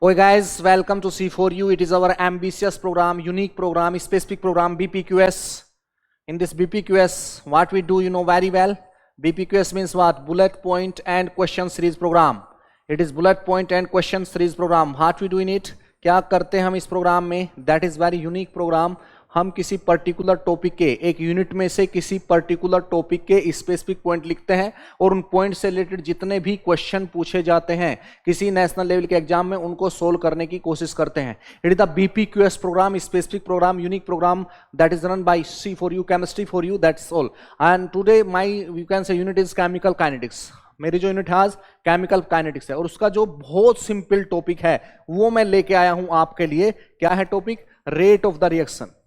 Hey guys, welcome to C4U. It is our ambitious program, unique program, specific program, BPQS. In this BPQS, what we do, you know very well. BPQS means what? Bullet point and question series program. It is bullet point and question series program. What we do in it? क्या करते हैं हम इस programme में? That is very unique program. हम किसी particular topic के एक यूनिट में से किसी पर्टिकुलर टॉपिक के स्पेसिफिक पॉइंट लिखते हैं और उन पॉइंट से रिलेटेड जितने भी क्वेश्चन पूछे जाते हैं किसी नेशनल लेवल के एग्जाम में उनको सोल्व करने की कोशिश करते हैं. It is the BPQS program, specific program, unique program that is run by C4U, chemistry for you, that's all. And today my you can say unit is chemical kinetics. मेरी जो unit है आज chemical kinetics है और उसका जो बहुत simple topic है वो मैं लेके आया हूं आपके लिए. क्या है topic? Rate of the reaction.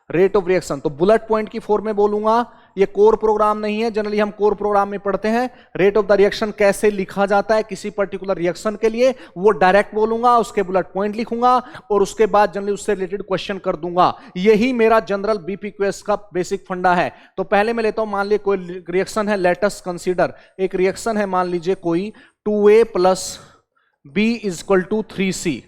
Rate of reaction. तो बुलेट पॉइंट की फॉर्म में बोलूंगा. ये कोर प्रोग्राम नहीं है. जनरली हम कोर प्रोग्राम में पढ़ते हैं रेट ऑफ द रिएक्शन कैसे लिखा जाता है किसी पर्टिकुलर रिएक्शन के लिए, वो डायरेक्ट बोलूंगा, उसके बुलेट पॉइंट लिखूंगा और उसके बाद जनरली उससे रिलेटेड क्वेश्चन कर दूंगा. यही मेरा जनरल बीपीक्यूएस का बेसिक फंडा है. तो पहले मैं लेता हूं, मान लीजिए कोई रिएक्शन है, लेट अस कंसीडर एक रिएक्शन है, मान लीजिए कोई 2A + B = 3C.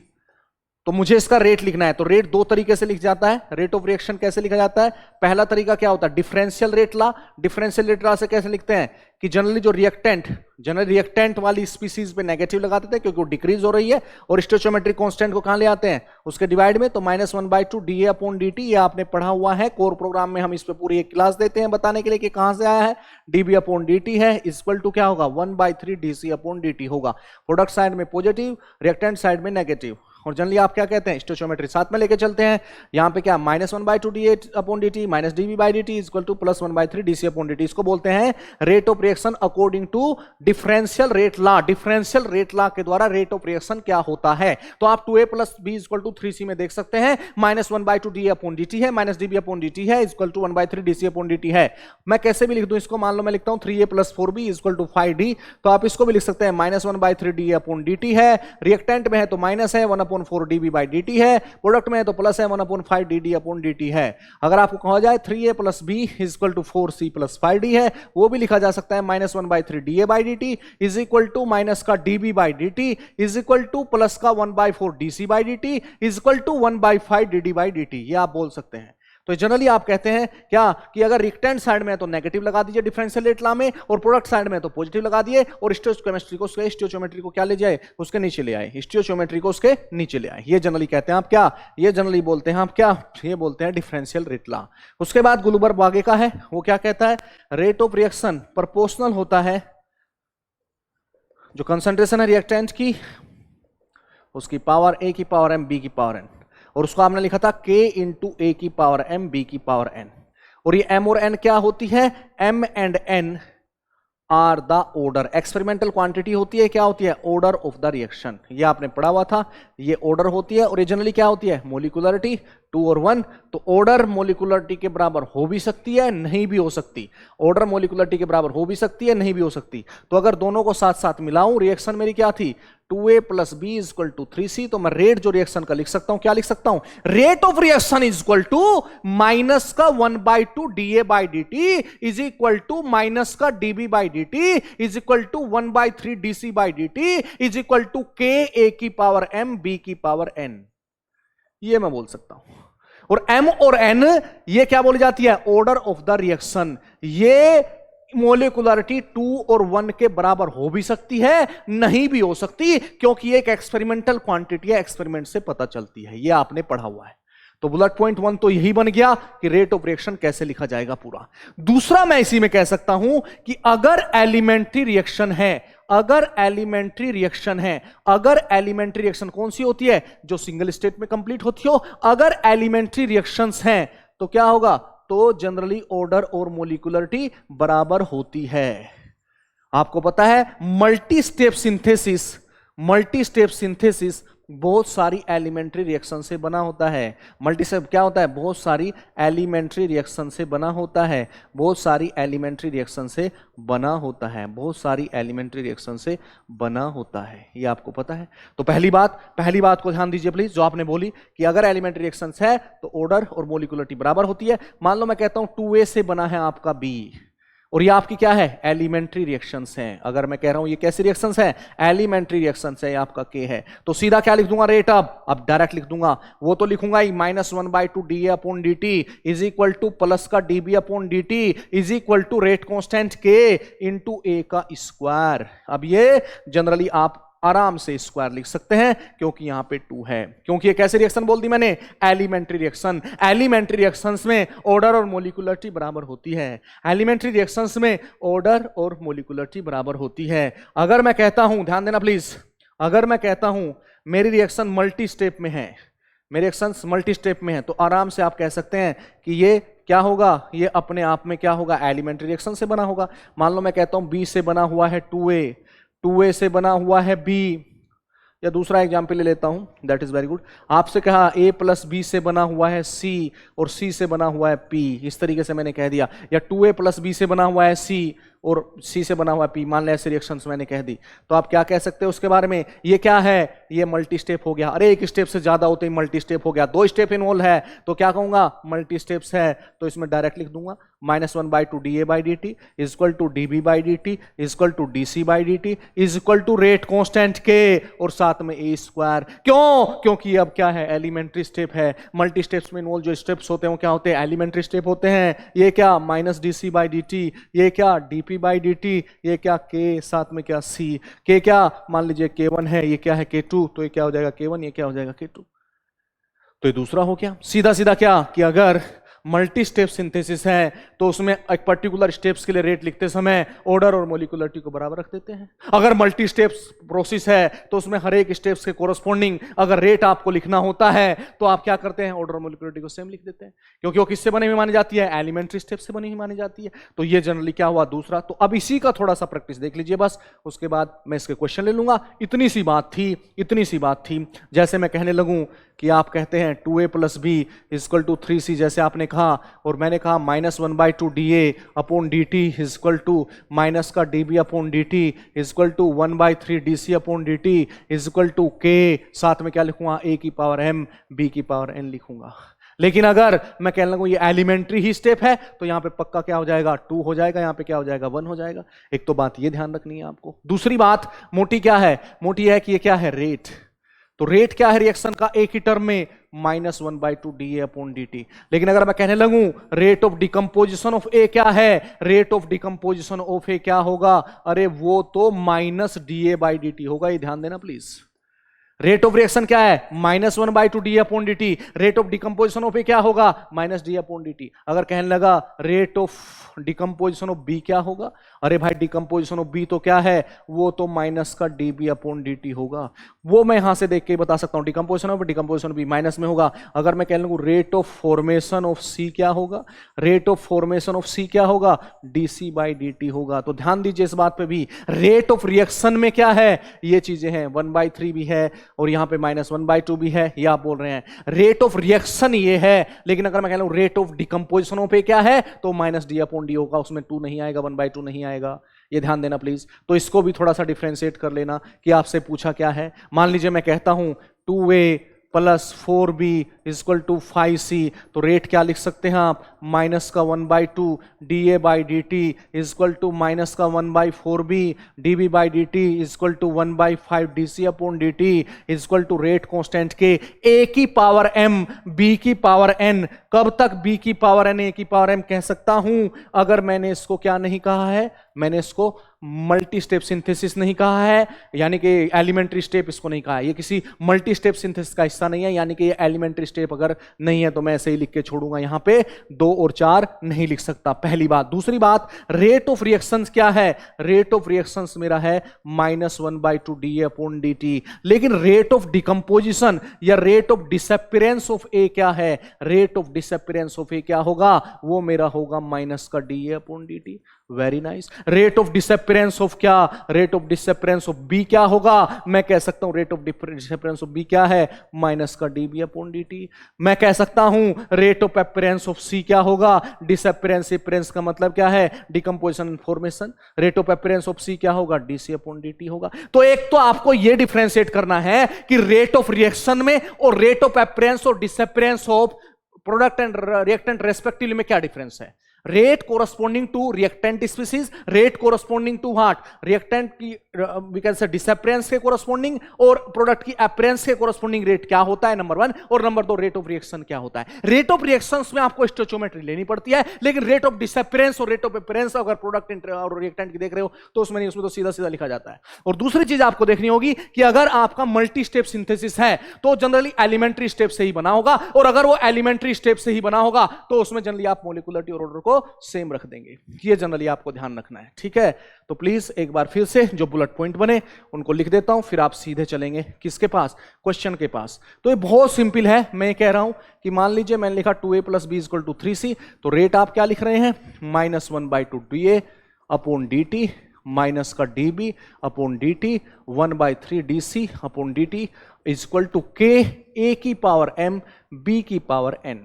तो मुझे इसका रेट लिखना है. तो रेट दो तरीके से लिख जाता है. रेट ऑफ रिएक्शन कैसे लिखा जाता है? पहला तरीका क्या होता है? Differential rate law. Differential rate law से कैसे लिखते हैं कि जनरली जो रिएक्टेंट वाली स्पीसीज पे नेगेटिव लगाते थे क्योंकि वो डिक्रीज हो रही है और स्टोइचियोमेट्रिक कांस्टेंट को कहां ले आते हैं? उसके डिवाइड में. तो -1/2 dA/dt. ये आपने पढ़ा हुआ है कोर प्रोग्राम में. हम इस पे पूरी एक क्लास देते हैं बताने के लिए कि कहां से आया है. dB/dt है इक्वल टू क्या होगा? 1/3 dC/dt होगा. प्रोडक्ट साइड में पॉजिटिव, रिएक्टेंट साइड में नेगेटिव. और जनरली आप क्या कहते हैं? स्टोइचियोमेट्री साथ में लेके चलते हैं. यहां पे क्या? -1/2 dA/dt - dB/dt = +1/3 dC/dt. इसको बोलते हैं rate of reaction according to differential rate law. Differential rate law के द्वारा रेट ऑफ रिएक्शन क्या होता है? तो आप 2A + B = 3C में देख सकते हैं. -1/2 dA/dt है, -dB/dt है, = 1/3 dC/dt है. मैं कैसे भी लिख दूं इसको. मान लो मैं लिखता हूं 3A + 4B = 5D. तो आप इसको भी लिख सकते हैं -1/3 dA/dt है. रिएक्टेंट में है तो माइनस है 1/4 dB/dt है. प्रोडक्ट में है तो प्लस है 1/5 dD/dt है. अगर आपको कहा जाए 3A + B = 4C + 5D है, वो भी लिखा जा सकता है -1/3 dA/dt = माइनस का dB/dt = प्लस का 1/4 dC/dt = 1/5 dD/dt. ये आप बोल सकते हैं. तो जनरली आप कहते हैं क्या कि अगर रिएक्टेंट साइड में है तो नेगेटिव लगा दीजिए डिफरेंशियल रेट लॉ में, और प्रोडक्ट साइड में है तो पॉजिटिव लगा दिए, और स्टोइचियोमेट्री को क्या ले जाए? उसके नीचे ले आए. स्टोइचियोमेट्री को उसके नीचे ले आए. ये जनरली कहते हैं आप क्या? ये जनरली बोलते हैं आप क्या? ये बोलते हैं डिफरेंशियल रेट लॉ. उसके बाद गुलबर्ग आगे का है, वो क्या कहता है? रेट ऑफ रिएक्शन प्रोपोर्शनल होता है जो कंसंट्रेशन है रिएक्टेंट की, उसकी पावर A की पावर m B की पावर n, और उसको आपने लिखा था K × A की पावर m B की पावर n. और ये m और n क्या होती है? m and n are the order. Experimental quantity होती है. क्या होती है? Order of the reaction. ये आपने पढ़ा हुआ था. ये ऑर्डर होती है. और ये जनरली क्या होती है? मोलिकुलरिटी 2 और 1. तो ऑर्डर मोलिकुलरिटी के बराबर हो भी सकती है, नहीं भी हो सकती. ऑर्डर मोलिकुलरिटी के बराबर हो भी सकती है, नहीं भी हो सकती. तो अगर दोनों को साथ साथ मिलाऊं, रिएक्शन मेरी क्या थी? 2A + B = 3C. तो मैं रेट जो रिएक्शन का लिख सकता हूं, क्या लिख सकता हूं? Rate of reaction equal to minus का 1/2 dA/dt = माइनस का dB/dt = 1/3 dC/dt = KA की पावर m B की पावर n. ये मैं बोल सकता हूं. और m और n ये क्या बोली जाती है? Order of the reaction. ये मोलिकुलरिटी 2 और 1 के बराबर हो भी सकती है, नहीं भी हो सकती, क्योंकि ये एक एक्सपेरिमेंटल क्वांटिटी है, एक्सपेरिमेंट से पता चलती है. ये आपने पढ़ा हुआ है. तो बुलेट पॉइंट 1 तो यही बन गया कि रेट ऑफ रिएक्शन कैसे लिखा जाएगा पूरा. दूसरा मैं इसी में कह सकता हूं कि अगर एलिमेंट्री रिएक्शन है, अगर एलिमेंट्री रिएक्शन कौन सी होती है? जो सिंगल स्टेट में कंप्लीट होती हो. अगर एलिमेंट्री रिएक्शंस हैं तो क्या होगा? तो जनरली ऑर्डर और मोलिकुलरिटी बराबर होती है. आपको पता है मल्टी स्टेप सिंथेसिस बहुत सारी एलिमेंट्री रिएक्शन से बना होता है. मल्टी स्टेप क्या होता है? बहुत सारी एलिमेंट्री रिएक्शन से बना होता है. बहुत सारी एलिमेंट्री रिएक्शन से बना होता है. बहुत सारी एलिमेंट्री रिएक्शन से बना होता है. ये आपको पता है. तो पहली बात को ध्यान दीजिए प्लीज, जो आपने बोली कि अगर एलिमेंट्री रिएक्शंस है तो ऑर्डर और मोलिकुलरिटी बराबर होती है. मान लो मैं कहता हूं 2A से बना है आपका B और ये आपकी क्या है, एलिमेंट्री रिएक्शंस हैं। अगर मैं कह रहा हूं ये कैसी रिएक्शंस हैं, एलिमेंट्री रिएक्शंस है, ये आपका के है। तो सीधा क्या लिख दूंगा रेट, अब डायरेक्ट लिख दूंगा, वो तो लिखूंगा ही -1/2 dA/dt is equal to plus का dB/dt is equal to rate constant के इंटू ए का स्क्वायर। अब ये जनरली आप आराम से स्क्वायर लिख सकते हैं क्योंकि यहां पे 2 है, क्योंकि ये कैसे रिएक्शन बोल दी मैंने, एलिमेंट्री रिएक्शन। एलिमेंट्री रिएक्शंस में ऑर्डर और मोलिकुलरिटी बराबर होती है, एलिमेंट्री रिएक्शंस में ऑर्डर और मोलिकुलरिटी बराबर होती है। अगर मैं कहता हूं, ध्यान देना प्लीज, अगर मैं कहता हूं मेरी रिएक्शन मल्टी स्टेप में है, मेरे रिएक्शंस मल्टी स्टेप में है, तो आराम से आप कह सकते हैं कि ये क्या होगा, ये अपने आप में क्या होगा, एलिमेंट्री रिएक्शन से बना होगा। मान लो मैं कहता हूं बी से बना हुआ है 2A से बना हुआ है B, या दूसरा एग्जाम्पल ले लेता हूं, दैट इज वेरी गुड। आपसे कहा A + B से बना हुआ है C और C से बना हुआ है P, इस तरीके से मैंने कह दिया। या 2A + B से बना हुआ है C और C से बना हुआ है P, मान लें ऐसे रिएक्शंस मैंने कह दी, तो आप क्या कह सकते हो उसके बारे में, ये क्या है, ये मल्टी स्टेप हो गया। अरे एक स्टेप से ज्यादा होते ही मल्टी स्टेप हो गया, 2 स्टेप इन्वॉल्व है तो क्या कहूंगा, मल्टी स्टेप्स है। तो इसमें डायरेक्ट लिख दूंगा -1/2 dA/dt is equal to dB/dt is equal to dC/dt is equal to rate constant के और साथ में a स्क्वायर। क्यों, क्योंकि अब क्या है, एलिमेंट्री स्टेप है। मल्टी स्टेप्स में इन्वॉल्व जो स्टेप्स होते हैं वो क्या होते हैं, एलिमेंट्री स्टेप होते हैं। ये क्या -dC/dt, ये क्या dP/dt, ये क्या k, साथ में क्या c, k क्या मान लीजिए k1 है, ये क्या है k2, तो ये क्या हो जाएगा k1, ये क्या हो जाएगा k2। तो ये दूसरा हो गया। सीधा सीधा क्या कि अगर मल्टी स्टेप सिंथेसिस है तो उसमें एक पर्टिकुलर स्टेप्स के लिए रेट लिखते समय ऑर्डर और मोलिकुलरिटी को बराबर रख देते हैं। अगर मल्टी स्टेप्स प्रोसेस है तो उसमें हर एक स्टेप्स के कोरस्पॉन्डिंग अगर रेट आपको लिखना होता है तो आप क्या करते हैं, ऑर्डर और मोलिकुलरिटी को सेम लिख देते हैं, क्योंकि वो किससे बनी हुई मानी जाती है, एलिमेंट्री स्टेप से बनी हुई मानी जाती है। तो ये जनरली क्या हुआ, दूसरा। तो अब इसी का थोड़ा सा प्रैक्टिस देख लीजिए बस, उसके बाद मैं इसके क्वेश्चन ले लूंगा। इतनी सी बात थी, इतनी सी बात थी। जैसे मैं कहने लगूं कि आप कहते हैं 2A + B equal to 3C, जैसे आपने कहा और मैंने कहा -1/2 dA/dt इक्वल टू माइनस का dB/dt equal to 1/3 dC/dt equal to k, साथ में क्या लिखूंगा, a की पावर m b की पावर n लिखूंगा। लेकिन अगर मैं कहने लगूं ये एलिमेंट्री ही स्टेप है तो यहां पे पक्का क्या हो जाएगा, 2 हो जाएगा, यहां पे क्या हो जाएगा, 1 हो जाएगा। एक तो बात ये ध्यान रखनी है आपको। दूसरी बात मोटी क्या है, मोटी है कि ये क्या है, रेट। तो रेट क्या है रिएक्शन का, एक ही टर्म में -1/2 dA/dt। लेकिन अगर मैं कहने लगूं rate of decomposition of A क्या है, rate of decomposition of A क्या होगा, अरे वो तो -dA/dt होगा। ये ध्यान देना प्लीज। रेट ऑफ रिएक्शन क्या है, -1/2 dA/dt। Rate of decomposition of A क्या होगा, -dA/dt। अगर कहने लगा rate of decomposition of B क्या होगा, अरे भाई डिकम्पोजिशन ऑफ बी तो क्या है, वो तो माइनस का dB/dt होगा। वो मैं यहां से देख के बता सकता हूं, decomposition of decomposition B minus में होगा। अगर मैं कहने लगूं rate of formation of C क्या होगा, rate of formation of C क्या होगा, dC/dt होगा। तो ध्यान दीजिए इस बात पे भी, रेट ऑफ रिएक्शन में क्या है, ये चीजें हैं, 1/3 भी है और यहां पे -1/2 भी है, ये आप बोल रहे हैं। रेट ऑफ रिएक्शन ये है, लेकिन अगर मैं कह लूं rate of decomposition of A क्या है, तो -dA/d होगा, उसमें 2 नहीं आएगा, 1/2 नहीं आएगा। ये ध्यान देना प्लीज। तो इसको भी थोड़ा सा डिफरेंशिएट कर लेना कि आपसे पूछा क्या है। मान लीजिए मैं कहता हूं 2A + 4B = 5C, तो रेट क्या लिख सकते हैं आप, -1/2 dA/dt -1/4B dB/dt 1/5 dC/dt rate constant के A की पावर m B की पावर n। कब तक B की पावर n A की पावर m कह सकता हूं, अगर मैंने इसको क्या नहीं कहा है, मैंने इसको मल्टी स्टेप सिंथेसिस नहीं कहा है, यानी कि एलिमेंट्री स्टेप इसको नहीं कहा है, ये किसी मल्टी स्टेप सिंथेसिस का हिस्सा नहीं है, यानी कि ये एलिमेंट्री स्टेप अगर नहीं है तो मैं ऐसे ही लिख के छोड़ूंगा, यहां पे 2 और 4 नहीं लिख सकता, पहली बात। दूसरी बात, रेट ऑफ रिएक्शंस क्या है, रेट ऑफ रिएक्शंस मेरा है -1/2 dA/dt। लेकिन रेट ऑफ डिकम्पोजिशन या rate of disappearance of A क्या है, rate of disappearance of A क्या होगा, वो मेरा होगा माइनस का dA/dt। Very nice. Rate of disappearance of क्या, rate of disappearance of B क्या होगा, मैं कह सकता हूं rate of disappearance of B क्या है, माइनस का dB/dt। मैं कह सकता हूं rate of appearance of C क्या होगा, डिसअपीयरेंस, अपीयरेंस का मतलब क्या है, decomposition and formation, rate of appearance of C क्या होगा, dC/dt होगा। तो एक तो आपको यह डिफरेंशिएट करना है कि रेट ऑफ रिएक्शन में और रेट ऑफ अपीयरेंस और disappearance of product and reactant respectively में क्या डिफरेंस है। Rate corresponding to reactant species, rate corresponding to what, reactant की वी कैन से डिसअपीयरेंस के कोरस्पोंडिंग और प्रोडक्ट की अपीयरेंस के कोरस्पोंडिंग रेट क्या होता है, नंबर 1। और नंबर 2 रेट ऑफ रिएक्शन क्या होता है। रेट ऑफ रिएक्शंस में आपको स्टोइचियोमेट्री लेनी पड़ती है, लेकिन रेट ऑफ डिसअपीयरेंस और रेट ऑफ अपीयरेंस अगर प्रोडक्ट और रिएक्टेंट की देख रहे हो तो उसमें नहीं, उसमें तो सीधा सीधा लिखा जाता है। और दूसरी चीज आपको देखनी होगी कि अगर आपका मल्टी स्टेप सिंथेसिस है तो जनरली एलिमेंट्री स्टेप से ही बना होगा, और अगर वो एलिमेंट्री स्टेप से ही बना होगा तो उसमें जनरली आप मोलिकुलरिटी और ऑर्डर को सेम रख देंगे। ये जनरली आपको ध्यान रखना है, ठीक है। तो प्लीज एक बार फिर से जो बुलेट पॉइंट बने उनको लिख देता हूं, फिर आप सीधे चलेंगे किसके पास, क्वेश्चन के पास। तो ये बहुत सिंपल है। मैं कह रहा हूं कि मान लीजिए मैंने लिखा 2a + b = 3c, तो रेट आप क्या लिख रहे हैं, -1/2 dA अपॉन dt माइनस का dB upon dt 1/3 dC upon dt equal to k a की पावर m b की पावर n।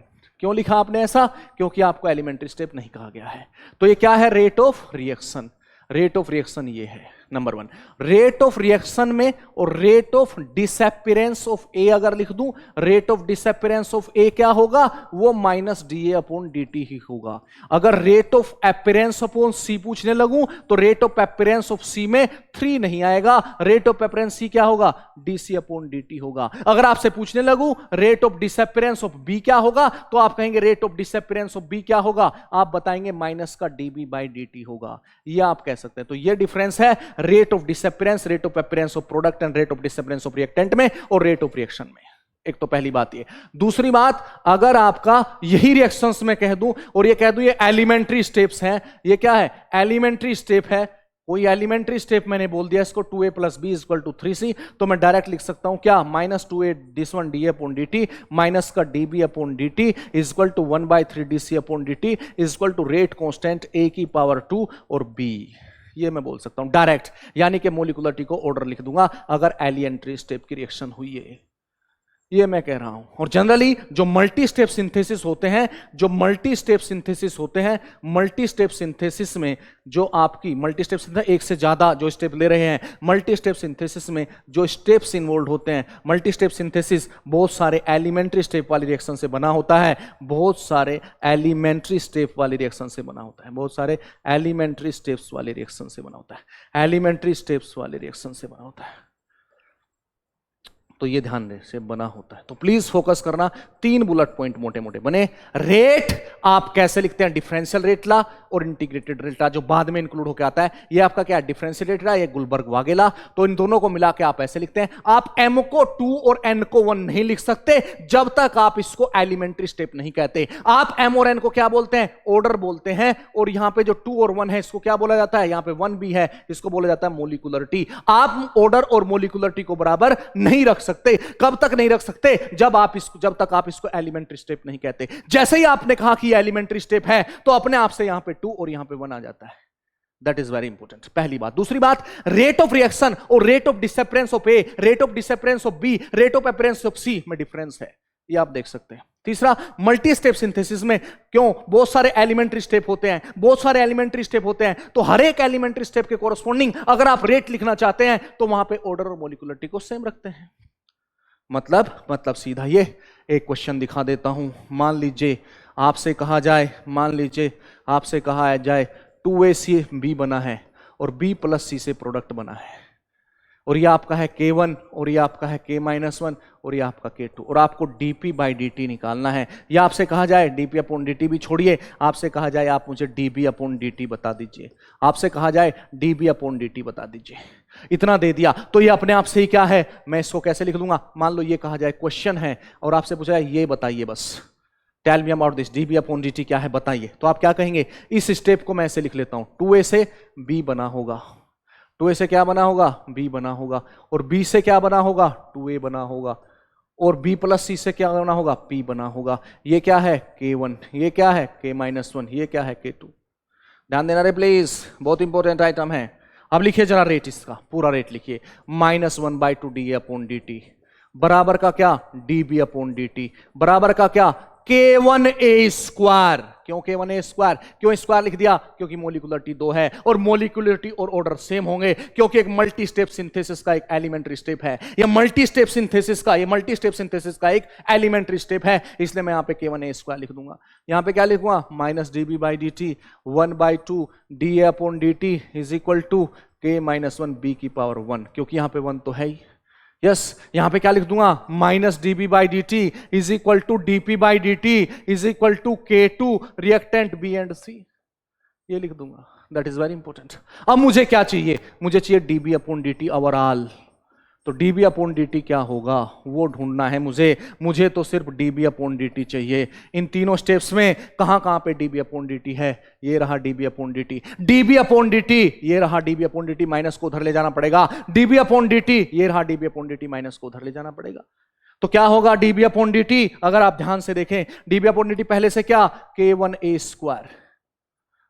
क्यों लिखा आपने ऐसा, क्योंकि आपको एलिमेंट्री स्टेप नहीं कहा गया है। तो ये क्या है, rate of reaction. Rate of reaction ये है नंबर 1। रेट ऑफ रिएक्शन में और रेट ऑफ डिसअपीयरेंस ऑफ ए अगर लिख दूं, rate of disappearance of A क्या होगा, वो -dA/dt ही होगा। अगर रेट ऑफ अपीयरेंस अपॉन सी पूछने लगूं तो rate of appearance of C में 3 नहीं आएगा, रेट ऑफ अपीयरेंस सी क्या होगा, dC/dt होगा। अगर आपसे पूछने लगूं rate of disappearance of B क्या होगा, तो आप कहेंगे rate of disappearance of B क्या होगा, आप बताएंगे -dB/dt होगा। ये आप कह सकते हैं। तो ये डिफरेंस है rate of disappearance, rate of appearance of product and rate of disappearance of reactant में और रेट ऑफ रिएक्शन में। एक तो पहली बात ये। दूसरी बात, अगर आपका यही रिएक्शंस में कह दूं और ये कह दूं ये एलिमेंट्री स्टेप्स हैं, ये क्या है, एलिमेंट्री स्टेप है, कोई एलिमेंट्री स्टेप मैंने बोल दिया इसको 2a + b = 3c, तो मैं डायरेक्ट लिख सकता हूं क्या, -2a this one dA/dt minus का dB/dt equal to 1/3 dC/dt equal to rate constant a की पावर 2 और b। ये मैं बोल सकता हूं डायरेक्ट, यानी कि मोलिकुलरिटी को ऑर्डर लिख दूंगा अगर एलिमेंट्री स्टेप की रिएक्शन हुई है। ये मैं कह रहा हूं। और जनरली जो मल्टी स्टेप सिंथेसिस होते हैं, जो मल्टी स्टेप सिंथेसिस होते हैं, मल्टी स्टेप सिंथेसिस में जो आपकी मल्टी स्टेप सिंथेसिस, एक से ज्यादा जो स्टेप ले रहे हैं, मल्टी स्टेप सिंथेसिस में जो स्टेप्स इन्वॉल्व होते हैं, मल्टी स्टेप सिंथेसिस बहुत सारे एलिमेंट्री स्टेप वाली रिएक्शन से बना होता है, बहुत सारे एलिमेंट्री स्टेप वाली रिएक्शन से बना होता है, बहुत सारे एलिमेंट्री स्टेप्स वाले रिएक्शन से बना होता है, एलिमेंट्री स्टेप्स वाले रिएक्शन से बना होता है। तो ये ध्यान से बना होता है। तो प्लीज फोकस करना, 3 बुलेट पॉइंट मोटे मोटे बने। रेट आप कैसे लिखते हैं, डिफरेंशियल रेट ला और इंटीग्रेटेड रेट ला, जो बाद में इंक्लूड होकर आता है। ये आपका क्या है, डिफरेंशियल रेट ला, ये गुलबर्ग वागेला। तो इन दोनों को मिला के आप ऐसे लिखते हैं। आप m को 2 और n को 1 नहीं लिख सकते जब तक आप इसको एलिमेंट्री स्टेप नहीं कहते। आप m और n को क्या बोलते हैं, ऑर्डर बोलते हैं। और यहां पे जो 2 और 1 है इसको क्या बोला जाता है, यहां पे 1 भी है, इसको बोला जाता है मोलिकुलरिटी। आप ऑर्डर और मोलिकुलरिटी को बराबर नहीं रख सकते। कब तक नहीं रख सकते, जब तक आप इसको एलिमेंट्री स्टेप नहीं कहते। जैसे ही आपने कहा कि एलिमेंट्री स्टेप है तो अपने आप से यहां पे 2 और यहां पे 1 आ जाता है। दैट इज वेरी इंपॉर्टेंट, पहली बात। दूसरी बात, रेट ऑफ रिएक्शन और rate of disappearance of A, rate of disappearance of B, rate of appearance of C में डिफरेंस है, ये आप देख सकते हैं। तीसरा, मल्टी स्टेप सिंथेसिस में क्यों बहुत सारे एलिमेंट्री स्टेप होते हैं, बहुत सारे एलिमेंट्री स्टेप होते हैं, तो हर एक एलिमेंट्री स्टेप के कोरस्पोंडिंग अगर आप रेट लिखना चाहते हैं तो वहां पे ऑर्डर और मोलिकुलरिटी को सेम रखते हैं। मतलब सीधा ये एक क्वेश्चन दिखा देता हूं। मान लीजिए आपसे कहा जाए 2a से b बना है और b + c से प्रोडक्ट बना है, और ये आपका है k1 और ये आपका है k-1 और ये आपका k2, और आपको dP/dt निकालना है। या आपसे कहा जाए dP/dt भी छोड़िए, आपसे कहा जाए आप मुझे dB/dt बता दीजिए, आपसे कहा जाए dB/dt बता दीजिए। इतना दे दिया तो ये अपने आप से ही क्या है, मैं इसको कैसे लिख लूंगा। मान लो ये कहा जाए क्वेश्चन है और आपसे पूछा जाए ये बताइए, बस tell me about this, dB/dt क्या है बताइए, तो आप क्या कहेंगे, इस स्टेप को मैं ऐसे लिख लेता हूं, 2a से b बना होगा, 2a से क्या बना होगा, b बना होगा, और b से क्या बना होगा, 2a बना होगा, और b + c से क्या बना होगा, p बना होगा। ये क्या है, k1, ये क्या है, k-1, ये क्या है, k2। ध्यान देना रे प्लीज, बहुत इंपॉर्टेंट आइटम है। अब लिखिए जरा रेट, इसका पूरा रेट लिखिए, -1/2 dA/dt बराबर का क्या, dB/dt बराबर का क्या, k1a², क्यों K1A स्क्वायर? क्यों स्क्वायर लिख दिया? क्योंकि मोलिकुलरिटी 2 है, और मोलिकुलरिटी और ऑर्डर सेम होंगे क्योंकि एक मल्टी स्टेप सिंथेसिस का एक एलिमेंट्री स्टेप है, ये मल्टी स्टेप सिंथेसिस का एक एलिमेंट्री स्टेप है, इसलिए मैं यहां पे K1A स्क्वायर लिख दूंगा। यहां पे क्या लिखूंगा? Minus dB by dt 1/2 dA upon dt is equal to K minus 1 B की पावर 1, क्योंकि यहां पे 1 तो है ही। यस, यहां पे क्या लिख दूंगा? Minus dB by dt is equal to dP by dt is equal to K2 reactant B and C, ये लिख दूंगा। That is very important. अब मुझे क्या चाहिए? मुझे चाहिए dB अपॉन dt ओवरऑल। तो dB अपॉन dt क्या होगा वो ढूंढना है मुझे तो सिर्फ dB अपॉन dt चाहिए। इन तीनों स्टेप्स में कहां कहां पे dB अपॉन dt है? ये रहा dB upon dt, dB upon dt, ये रहा dB अपॉन dt, माइनस को उधर ले जाना पड़ेगा। dB अपॉन dt, ये रहा dB अपॉन dt, माइनस को उधर ले जाना पड़ेगा। तो क्या होगा dB अपॉन dt? अगर आप ध्यान से देखें, dB अपॉन dt पहले से क्या? K1A स्क्वायर,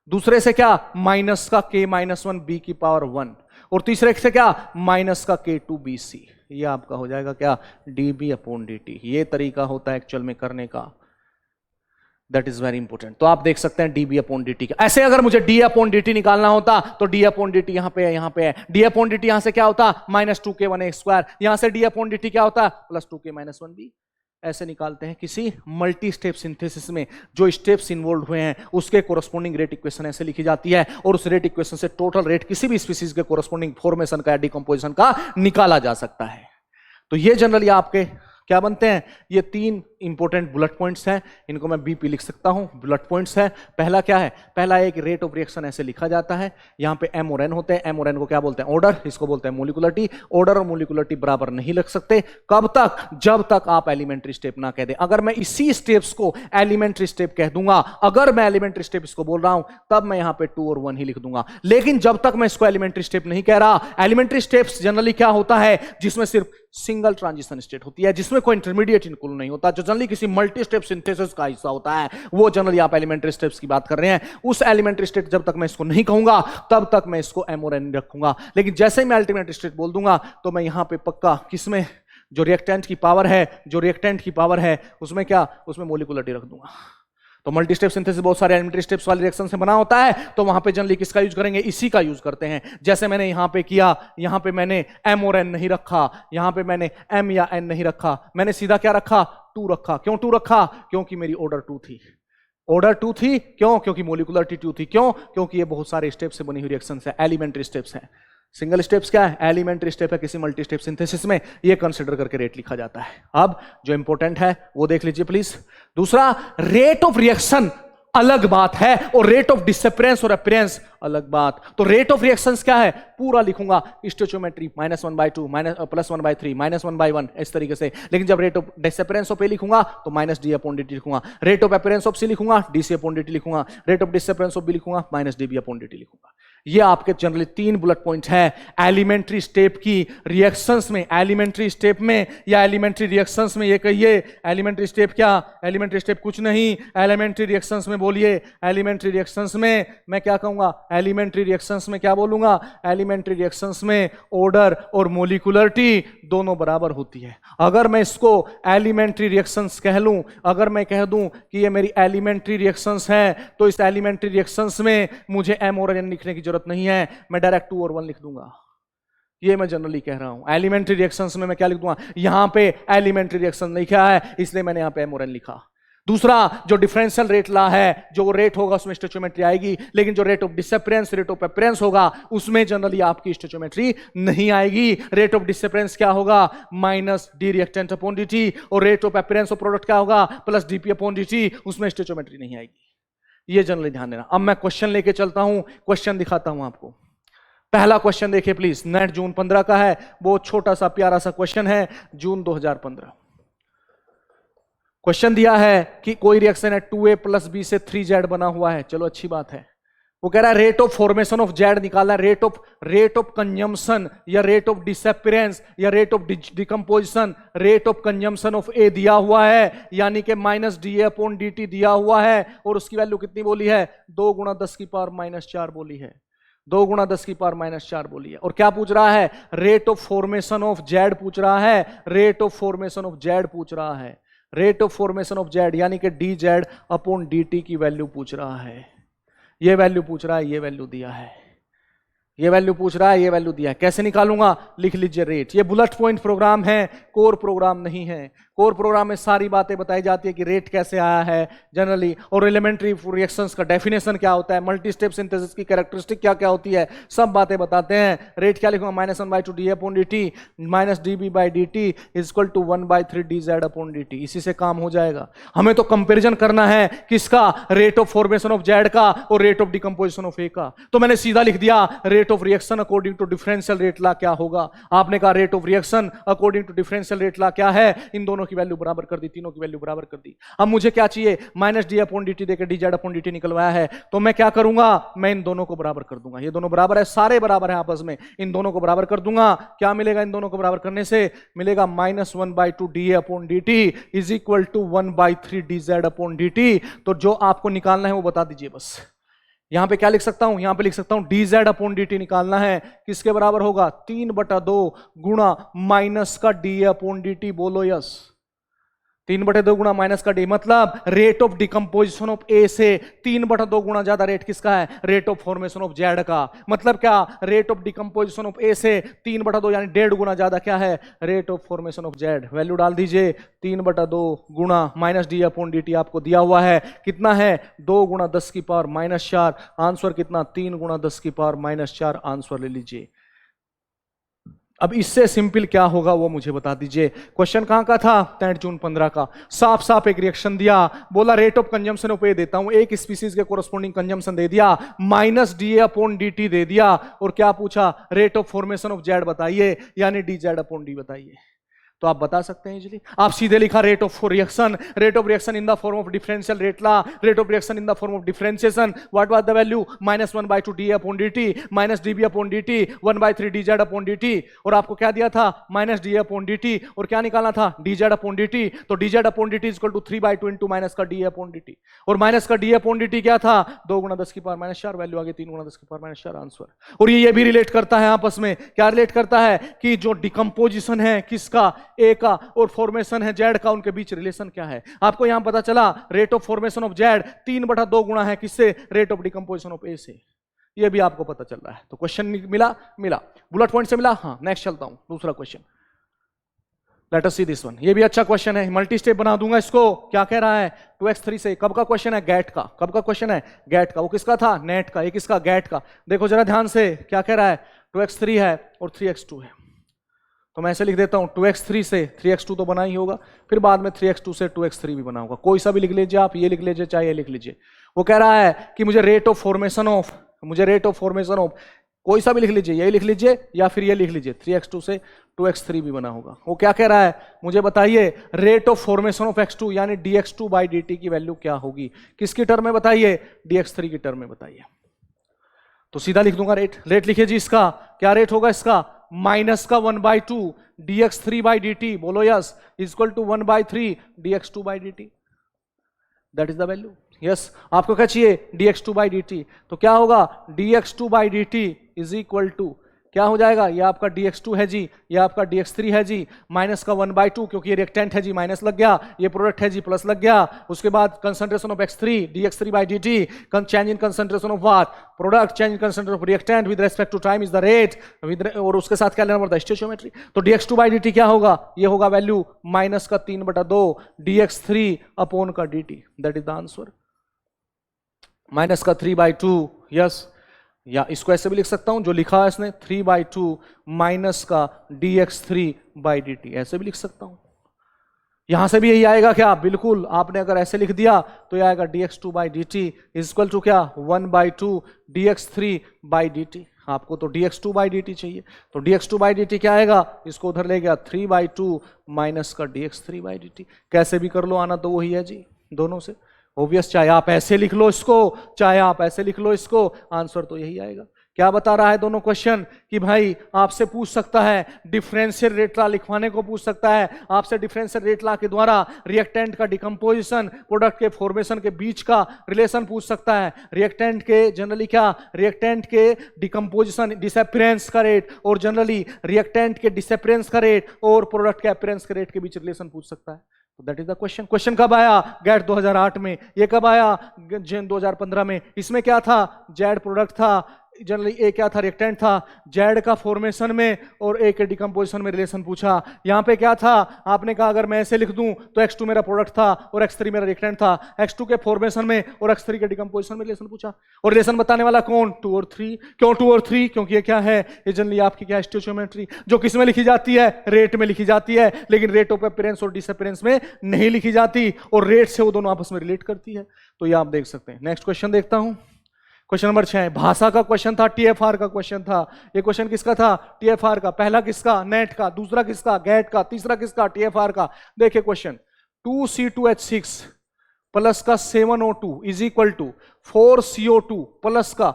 दूसरे से क्या? माइनस का K माइनस 1 B की पावर 1, और तीसरे से क्या? माइनस का K2 BC। ये आपका हो जाएगा क्या? dB upon dt। ये तरीका होता है एक्चुअल में करने का। That is very important. तो आप देख सकते हैं dB अपॉन dt का। ऐसे अगर मुझे d अपॉन dt निकालना होता तो d अपॉन dt यहां पे है, यहां पे है। d अपॉन dt यहां से क्या होता? माइनस 2K1A स्क्वायर, यहां से d अपॉन dt क्या होता? Plus 2K minus 1B। ऐसे निकालते हैं किसी मल्टी स्टेप सिंथेसिस में जो स्टेप्स इन्वॉल्व हुए हैं उसके कोरस्पॉन्डिंग रेट इक्वेशन ऐसे लिखी जाती है, और उस रेट इक्वेशन से टोटल रेट किसी भी स्पीसीज के कोरस्पॉन्डिंग फॉर्मेशन का या डिकम्पोजिशन का निकाला जा सकता है। तो ये जनरली आपके क्या बनते हैं? ये 3 इंपॉर्टेंट बुलेट पॉइंट्स हैं, इनको मैं BP लिख सकता हूं। बुलेट पॉइंट्स है, पहला क्या है? पहला एक रेट ऑफ रिएक्शन ऐसे लिखा जाता है, यहां पे M और N होते हैं। M और N को क्या बोलते हैं? ऑर्डर, इसको बोलते हैं मोलिकुलरिटी। ऑर्डर और मोलिकुलरिटी बराबर नहीं लिख सकते। कब तक? जब तक आप एलिमेंट्री स्टेप ना कह दें। अगर मैं इसी स्टेप्स को एलिमेंट्री स्टेप कह दूंगा, अगर मैं एलिमेंट्री स्टेप इसको बोल रहा हूं, तब मैं यहां पे 2 और 1 ही लिख दूंगा। लेकिन जब तक मैं इसको एलिमेंट्री स्टेप नहीं कह रहा, एलिमेंट्री स्टेप्स जनरली क्या होता है? जिसमें सिर्फ सिंगल ट्रांजिशन स्टेट होती है, जिसमें कोई इंटरमीडिएट इनक्लूड नहीं होता, जो जनरली किसी मल्टी स्टेप सिंथेसिस का हिस्सा होता है, वो जनरली आप एलिमेंट्री स्टेप्स की बात कर रहे हैं। उस एलिमेंट्री स्टेट जब तक मैं इसको नहीं कहूंगा तब तक मैं इसको M और N रखूंगा। लेकिन जैसे ही मैं अल्टीमेट स्टेट बोल दूंगा तो मैं यहां पे पक्का किसमें जो रिएक्टेंट की पावर है उसमें क्या? उसमें मोलिकुलरिटी रख दूंगा। तो मल्टी स्टेप सिंथेसिस बहुत सारे एलिमेंट्री स्टेप्स वाले रिएक्शन से बना होता है, तो वहां पे जनरली किसका यूज करेंगे? इसी का यूज करते हैं। जैसे मैंने यहां पे किया, यहां पे मैंने M और N नहीं रखा, यहां पे मैंने M या N नहीं रखा, मैंने सीधा क्या रखा? 2 रखा। क्यों 2 रखा? क्योंकि मेरी ऑर्डर 2 थी। ऑर्डर 2 थी क्यों? क्योंकि मोलिकुलरिटी 2 थी। क्यों? क्योंकि ये बहुत सारे स्टेप से बनी हुई रिएक्शन है, एलिमेंट्री स्टेप्स हैं। सिंगल स्टेप्स क्या है? एलिमेंट्री स्टेप है किसी मल्टी स्टेप सिंथेसिस में, ये कंसीडर करके रेट लिखा जाता है। अब जो इंपॉर्टेंट है वो देख लीजिए प्लीज। दूसरा, रेट ऑफ रिएक्शन अलग बात है और रेट ऑफ डिसअपियरेंस और अपीयरेंस अलग बात। तो रेट ऑफ रिएक्शंस क्या है? पूरा लिखूंगा, स्टोइचियोमेट्री -1/2 +1/3 -1/1 इस तरीके से। लेकिन जब rate of disappearance of A लिखूंगा तो -d अपॉन dt लिखूंगा, rate of appearance of C लिखूंगा dc अपॉन dt लिखूंगा, rate of disappearance of B लिखूंगा -db अपॉन dt लिखूंगा। ये आपके जनरली 3 बुलेट पॉइंट है एलिमेंट्री स्टेप की रिएक्शंस में, एलिमेंट्री स्टेप में या एलिमेंट्री रिएक्शंस में। ये कहिए एलिमेंट्री स्टेप क्या? एलिमेंट्री स्टेप कुछ नहीं, एलिमेंट्री रिएक्शंस में बोलिए। एलिमेंट्री रिएक्शंस में मैं क्या कहूंगा? एलिमेंट्री रिएक्शंस में क्या बोलूंगा? एलिमेंट्री रिएक्शंस में ऑर्डर और मोलिकुलरिटी दोनों बराबर होती है। अगर मैं इसको एलिमेंट्री रिएक्शंस कह लूं, अगर मैं कह दूं कि ये मेरी एलिमेंट्री रिएक्शंस हैं, तो इस एलिमेंट्री रिएक्शंस में मुझे M और N लिखने की जरूरत नहीं है, मैं डायरेक्ट 2 और 1 लिख दूंगा। ये मैं जनरली कह रहा हूं। एलिमेंट्री रिएक्शंस में मैं क्या लिख दूंगा? यहां पे एलिमेंट्री रिएक्शन लिखा है इसलिए मैंने यहां पे M और N लिखा। दूसरा, जो डिफरेंशियल रेट ला है, जो वो रेट होगा उसमें स्टोइचियोमेट्री आएगी, लेकिन जो rate of disappearance, rate of appearance होगा उसमें जनरली आपकी स्टोइचियोमेट्री नहीं आएगी। रेट ऑफ डिसअपियरेंस क्या होगा? -d रिएक्टेंट अपॉन dt, और rate of appearance of product क्या होगा? +dp अपॉन dt, उसमें स्टोइचियोमेट्री नहीं आएगी। ये जनरली ध्यान देना। अब मैं क्वेश्चन लेके चलता हूं, क्वेश्चन दिखाता हूं आपको। पहला क्वेश्चन देखिए प्लीज, नेट जून 15 का है, बहुत छोटा सा प्यारा सा क्वेश्चन है, जून 2015। क्वेश्चन दिया है कि कोई रिएक्शन है 2a + b से 3z बना हुआ है। चलो अच्छी बात है। वो कह रहा है rate of formation of z निकालना है, रेट ऑफ कंजम्पशन या रेट ऑफ डिसअपियरेंस या rate of decomposition, rate of consumption of a दिया हुआ है, यानी कि -da अपॉन dt दिया हुआ है, और उसकी वैल्यू कितनी बोली है? 2 × 10⁻⁻4 बोली है, 2 × 10⁻⁻4 बोली है। और क्या पूछ रहा है? Rate of formation of z पूछ रहा है, rate of formation of z पूछ रहा है। Rate of formation of Z यानी कि D Z upon D T की वैल्यू पूछ रहा है, ये वैल्यू पूछ रहा है, ये वैल्यू दिया है, ये वैल्यू पूछ रहा है, ये वैल्यू दिया है। कैसे निकालूंगा? लिख लीजिए रेट। ये बुलेट पॉइंट प्रोग्राम है, कोर प्रोग्राम नहीं है। कोर प्रोग्राम में सारी बातें बताई जाती है कि रेट कैसे आया है जनरली, और एलिमेंट्री रिएक्शंस का डेफिनेशन क्या होता है, मल्टी स्टेप सिंथेसिस की कैरेक्टरिस्टिक क्या क्या होती है, सब बातें बताते हैं। रेट क्या लिखूंगा? -1/2 D upon D T minus D B by D T is equal to 1/3 D Z upon D T. इसी से काम हो जाएगा। हमें तो कंपेरिजन करना है किसका? Rate of formation of Z का और rate of decomposition of A का। तो मैंने सीधा लिख दिया rate of reaction according to differential rate law क्या होगा। आपने कहा rate of reaction according to differential rate law क्या है, इन दोनों की वैल्यू बराबर कर दी, तीनों की वैल्यू बराबर कर दी। अब मुझे क्या चाहिए? Minus D upon D T देकर D Z upon D T निकलवाया है, तो मैं क्या करूंगा? मैं इन दोनों को बराबर कर दूंगा। ये दोनों बराबर है, सारे बराबर है आपस में, इन दोनों को बराबर कर दूंगा। क्या मिलेगा इन दोनों को बराबर करने से? मिलेगा -1/2 D upon D T is equal to 1/3 D Z upon D T. तो जो आपको निकालना है वो बता दीजिए बस। यहां पे क्या लिख सकता हूं? यहां पे लिख सकता हूं D Z upon D T निकालना है, किसके बराबर होगा? 3/2 गुणा माइनस का डी अपॉन डी टी। बोलो यस। 3/2 गुणा माइनस का डी, मतलब रेट ऑफ डिकम्पोजिशन ऑफ ए से 3/2 गुणा ज्यादा रेट किसका है? Rate of formation of Z का। मतलब क्या? रेट ऑफ डिकम्पोजिशन ऑफ ए से 3/2 यानी 1.5 गुणा ज्यादा क्या है? Rate of formation of Z. Value डाल दीजिए 3/2 गुणा minus D upon D T आपको दिया हुआ है, कितना है? 2 गुणा 10 की पावर -4। आंसर कितना? 3 गुणा 10 की पावर -4 आंसर ले लीजिए। अब इससे सिंपल क्या होगा वो मुझे बता दीजिए। क्वेश्चन कहां का था? 3 जून 15 का। साफ साफ एक रिएक्शन दिया, बोला rate of consumption of A देता हूं, एक स्पीसीज के कोरस्पोंडिंग कंजम्पशन दे दिया, minus D upon D T दे दिया, और क्या पूछा? Rate of formation of Z बताइए, यानी डी जेड अपॉन डी बताइए। तो आप बता सकते हैं इजीली। आप सीधे लिखा rate of reaction, rate of reaction in the form of differential rate law, rate of reaction in the form of differentiation. What was the value? -1/2 D upon D T minus D B upon D T 1/3 D Z upon D T. और आपको क्या दिया था? Minus D upon D T, और क्या निकालना था? D Z upon D T. तो D Z upon D T equal to 3/2 into minus का डी अपॉन डी टी, और माइनस का डी अपॉन डी टी क्या था? 2 गुणा 10 की पावर -4, वैल्यू आगे 3 गुणा 10 की पावर -4 आंसर। और ये भी रिलेट करता है आपस में। क्या रिलेट करता है? कि जो डिकम्पोजिशन है किसका? ए का, और फॉर्मेशन है जेड का, उनके बीच रिलेशन क्या है। आपको यहां पता चला rate of formation of Z 3/2 गुणा है किससे? रेट ऑफ डिकम्पोजिशन ऑफ ए से। ये भी आपको पता चल रहा है। तो क्वेश्चन मिला बुलेट पॉइंट से मिला। हाँ, नेक्स्ट चलता हूं, दूसरा question. Let us see this one. ये भी अच्छा क्वेश्चन है, मल्टी स्टेप बना दूंगा इसको। क्या कह रहा है? 2x3 से। कब का क्वेश्चन है? गेट का। कब का क्वेश्चन है? गेट का। वो किसका था? नेट का। ये किसका? गेट का। देखो जरा ध्यान से, क्या कह रहा है? 2x3 है और 3x2 है। तो मैं ऐसे लिख देता हूं 2x3 से 3x2 तो बना ही होगा, फिर बाद में 3x2 से 2x3 भी बना होगा। कोई सा भी लिख लीजिए आप, ये लिख लीजिए चाहे ये लिख लीजिए। वो कह रहा है कि मुझे रेट ऑफ फॉर्मेशन ऑफ कोई सा भी लिख लीजिए, यही लिख लीजिए या फिर ये लिख लीजिए, 3x2 से 2x3 भी बना होगा। वो क्या कह रहा है? मुझे बताइए rate of formation of x2 यानी dx2 बाई dt की वैल्यू क्या होगी। किसकी टर्म में बताइए? dx3 की टर्म में बताइए। तो सीधा लिख दूंगा रेट लिखिए जी। इसका क्या रेट होगा? इसका माइनस का 1/2 dx3 बाई dt। बोलो yes. Equal to 1/3 dx2 by dt। That is the value. Yes. आपको क्या चाहिए? dx2 by dt। तो क्या होगा? dx2 by dt is equal to क्या हो जाएगा? ये आपका dx2 है जी, ये आपका dx3 है जी, माइनस का 1/2 क्योंकि ये रिएक्टेंट है जी, माइनस लग गया, ये प्रोडक्ट है जी, प्लस लग गया। उसके बाद concentration of x3 dx3 by dt, change in concentration of what? Product, change in concentration of reactant with respect to time is the rate, और उसके साथ क्या लेना पड़ता है? स्टोइचियोमेट्री। तो dx2 बाई dt क्या होगा? ये होगा वैल्यू माइनस का 3/2 dx3 अपॉन का dt। That is the answer. Minus का 3/2। यस। या इसको ऐसे भी लिख सकता हूं जो लिखा है इसने, 3/2 माइनस का dx3 बाई dt, ऐसे भी लिख सकता हूं। यहां से भी यही आएगा क्या? बिल्कुल। आपने अगर ऐसे लिख दिया तो यह आएगा dx2 by dt is equal to क्या? 1/2 dx3 बाई dt। आपको तो dx2 बाई dt चाहिए, तो dx2 बाई dt क्या आएगा? इसको उधर ले गया 3/2 माइनस का dx3 बाई dt। कैसे भी कर लो, आना तो वही है जी दोनों से। ऑब्वियस, चाहे आप ऐसे लिख लो इसको, चाहे आप ऐसे लिख लो इसको, आंसर तो यही आएगा। क्या बता रहा है दोनों क्वेश्चन? कि भाई आपसे पूछ सकता है डिफरेंशियल रेट लॉ लिखवाने को पूछ सकता है आपसे, डिफरेंशियल रेट लॉ के द्वारा रिएक्टेंट का डिकम्पोजिशन, प्रोडक्ट के फॉर्मेशन के बीच का रिलेशन पूछ सकता है। रिएक्टेंट के जनरली क्या? रिएक्टेंट के डिकम्पोजिशन डिसअपीयरेंस का रेट, और जनरली रिएक्टेंट के डिसअपीयरेंस का रेट और प्रोडक्ट के अपीयरेंस के रेट के बीच रिलेशन पूछ सकता है। तो that is the question. Question कब आया? गेट 2008 में। ये कब आया? जेन 2015 में। इसमें क्या था? जेड प्रोडक्ट था। जनरली ए क्या था? रिएक्टेंट था। जेड का फॉर्मेशन में और ए के डिकम्पोजिशन में रिलेशन पूछा। यहां पे क्या था? आपने कहा अगर मैं ऐसे लिख दूं तो x2 मेरा प्रोडक्ट था और x3 मेरा रिएक्टेंट था। x2 के फॉर्मेशन में और x3 के डिकम्पोजिशन में रिलेशन पूछा। और रिलेशन बताने वाला कौन? 2 और 3। क्यों 2 और 3? क्योंकि ये क्या है? ये जनरली आपकी क्या? स्टोइचियोमेट्री, जो किस में लिखी जाती है? रेट में लिखी जाती है। लेकिन रेट ऑफ अपीयरेंस और डिसअपीयरेंस में नहीं लिखी जाती, और रेट से वो दोनों आपस में रिलेट करती है। तो ये आप देख सकते हैं। नेक्स्ट क्वेश्चन देखता हूं। क्वेश्चन नंबर 6 भाषा का क्वेश्चन था, टीएफआर का क्वेश्चन था। ये क्वेश्चन किसका था? टीएफआर का। पहला किसका? नेट का। दूसरा किसका? गेट का। तीसरा किसका? टीएफआर का। देखिए क्वेश्चन, 2C2H6 प्लस का 7O2 is equal to 4CO2 plus का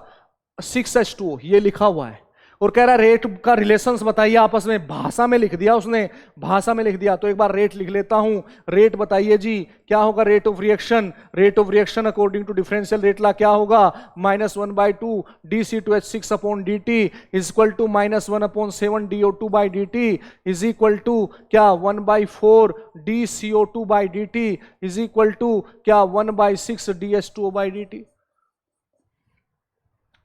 6H2O, ये लिखा हुआ है। और कह रहा है रेट का रिलेशंस बताइए आपस में। भाषा में लिख दिया उसने, भाषा में लिख दिया। तो एक बार रेट लिख लेता हूं। रेट बताइए जी, क्या होगा? Rate of reaction. Rate of reaction according to differential rate law क्या होगा? -1/2 dC2H6 upon dt is equal to -1/7 DO2/dt is equal to क्या? 1/4 dCO2/dt इज इक्वल टू क्या? 1/6 dS2O/dt।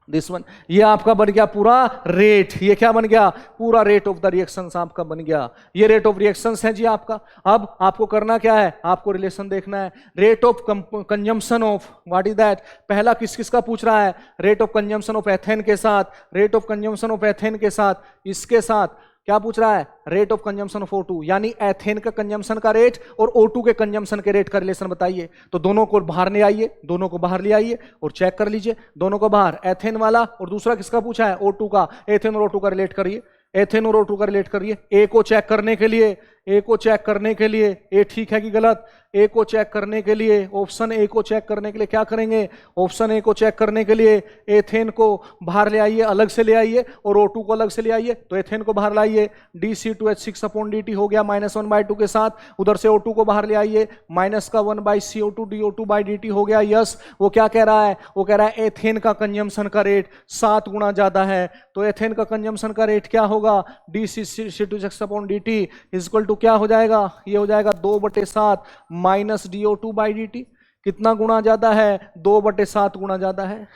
दिस वन, ये आपका बन गया पूरा रेट। ये क्या बन गया? पूरा रेट ऑफ द रिएक्शंस आपका बन गया। ये रेट ऑफ रिएक्शंस है जी आपका। अब आपको करना क्या है? आपको रिलेशन देखना है। Rate of consumption of, what is that? पहला किस किस का पूछ रहा है? Rate of consumption of ethane के साथ, rate of consumption of ethane के साथ, इसके साथ क्या पूछ रहा है? Rate of consumption of O2, यानी एथेन का कंजम्पशन का रेट और O2 के कंजम्पशन के रेट का रिलेशन बताइए। तो दोनों को बाहर ले आइए, दोनों को बाहर ले आइए और चेक कर लीजिए दोनों को बाहर। एथेन वाला और दूसरा किसका पूछा है? O2 का। एथेन और O2 का रिलेट करिए, एथेन और O2 का रिलेट करिए। ए को चेक करने के लिए, ए को चेक करने के लिए, ए ठीक है कि गलत? ए को चेक करने के लिए, ऑप्शन ए को चेक करने के लिए क्या करेंगे? ऑप्शन ए को चेक करने के लिए एथेन को बाहर ले आइए, अलग से ले आइए, और O2 को अलग से ले आइए। तो एथेन को बाहर लाइए, dC2H6 अपॉन dt हो गया -1/2 के साथ। उधर से O2 को बाहर ले आइए, माइनस का 1/CO2 DO2/dt हो गया। यस, वो क्या कह रहा है? वो कह रहा है एथेन का कंजम्पशन का रेट 7 गुना ज्यादा है। तो एथेन का कंजम्पशन का रेट क्या होगा? dC2H6 upon dt is equal to क्या हो जाएगा? ये हो जाएगा 2/7 माइनस DO2/dt। कितना गुना ज्यादा है? 2/7 गुना ज्यादा है।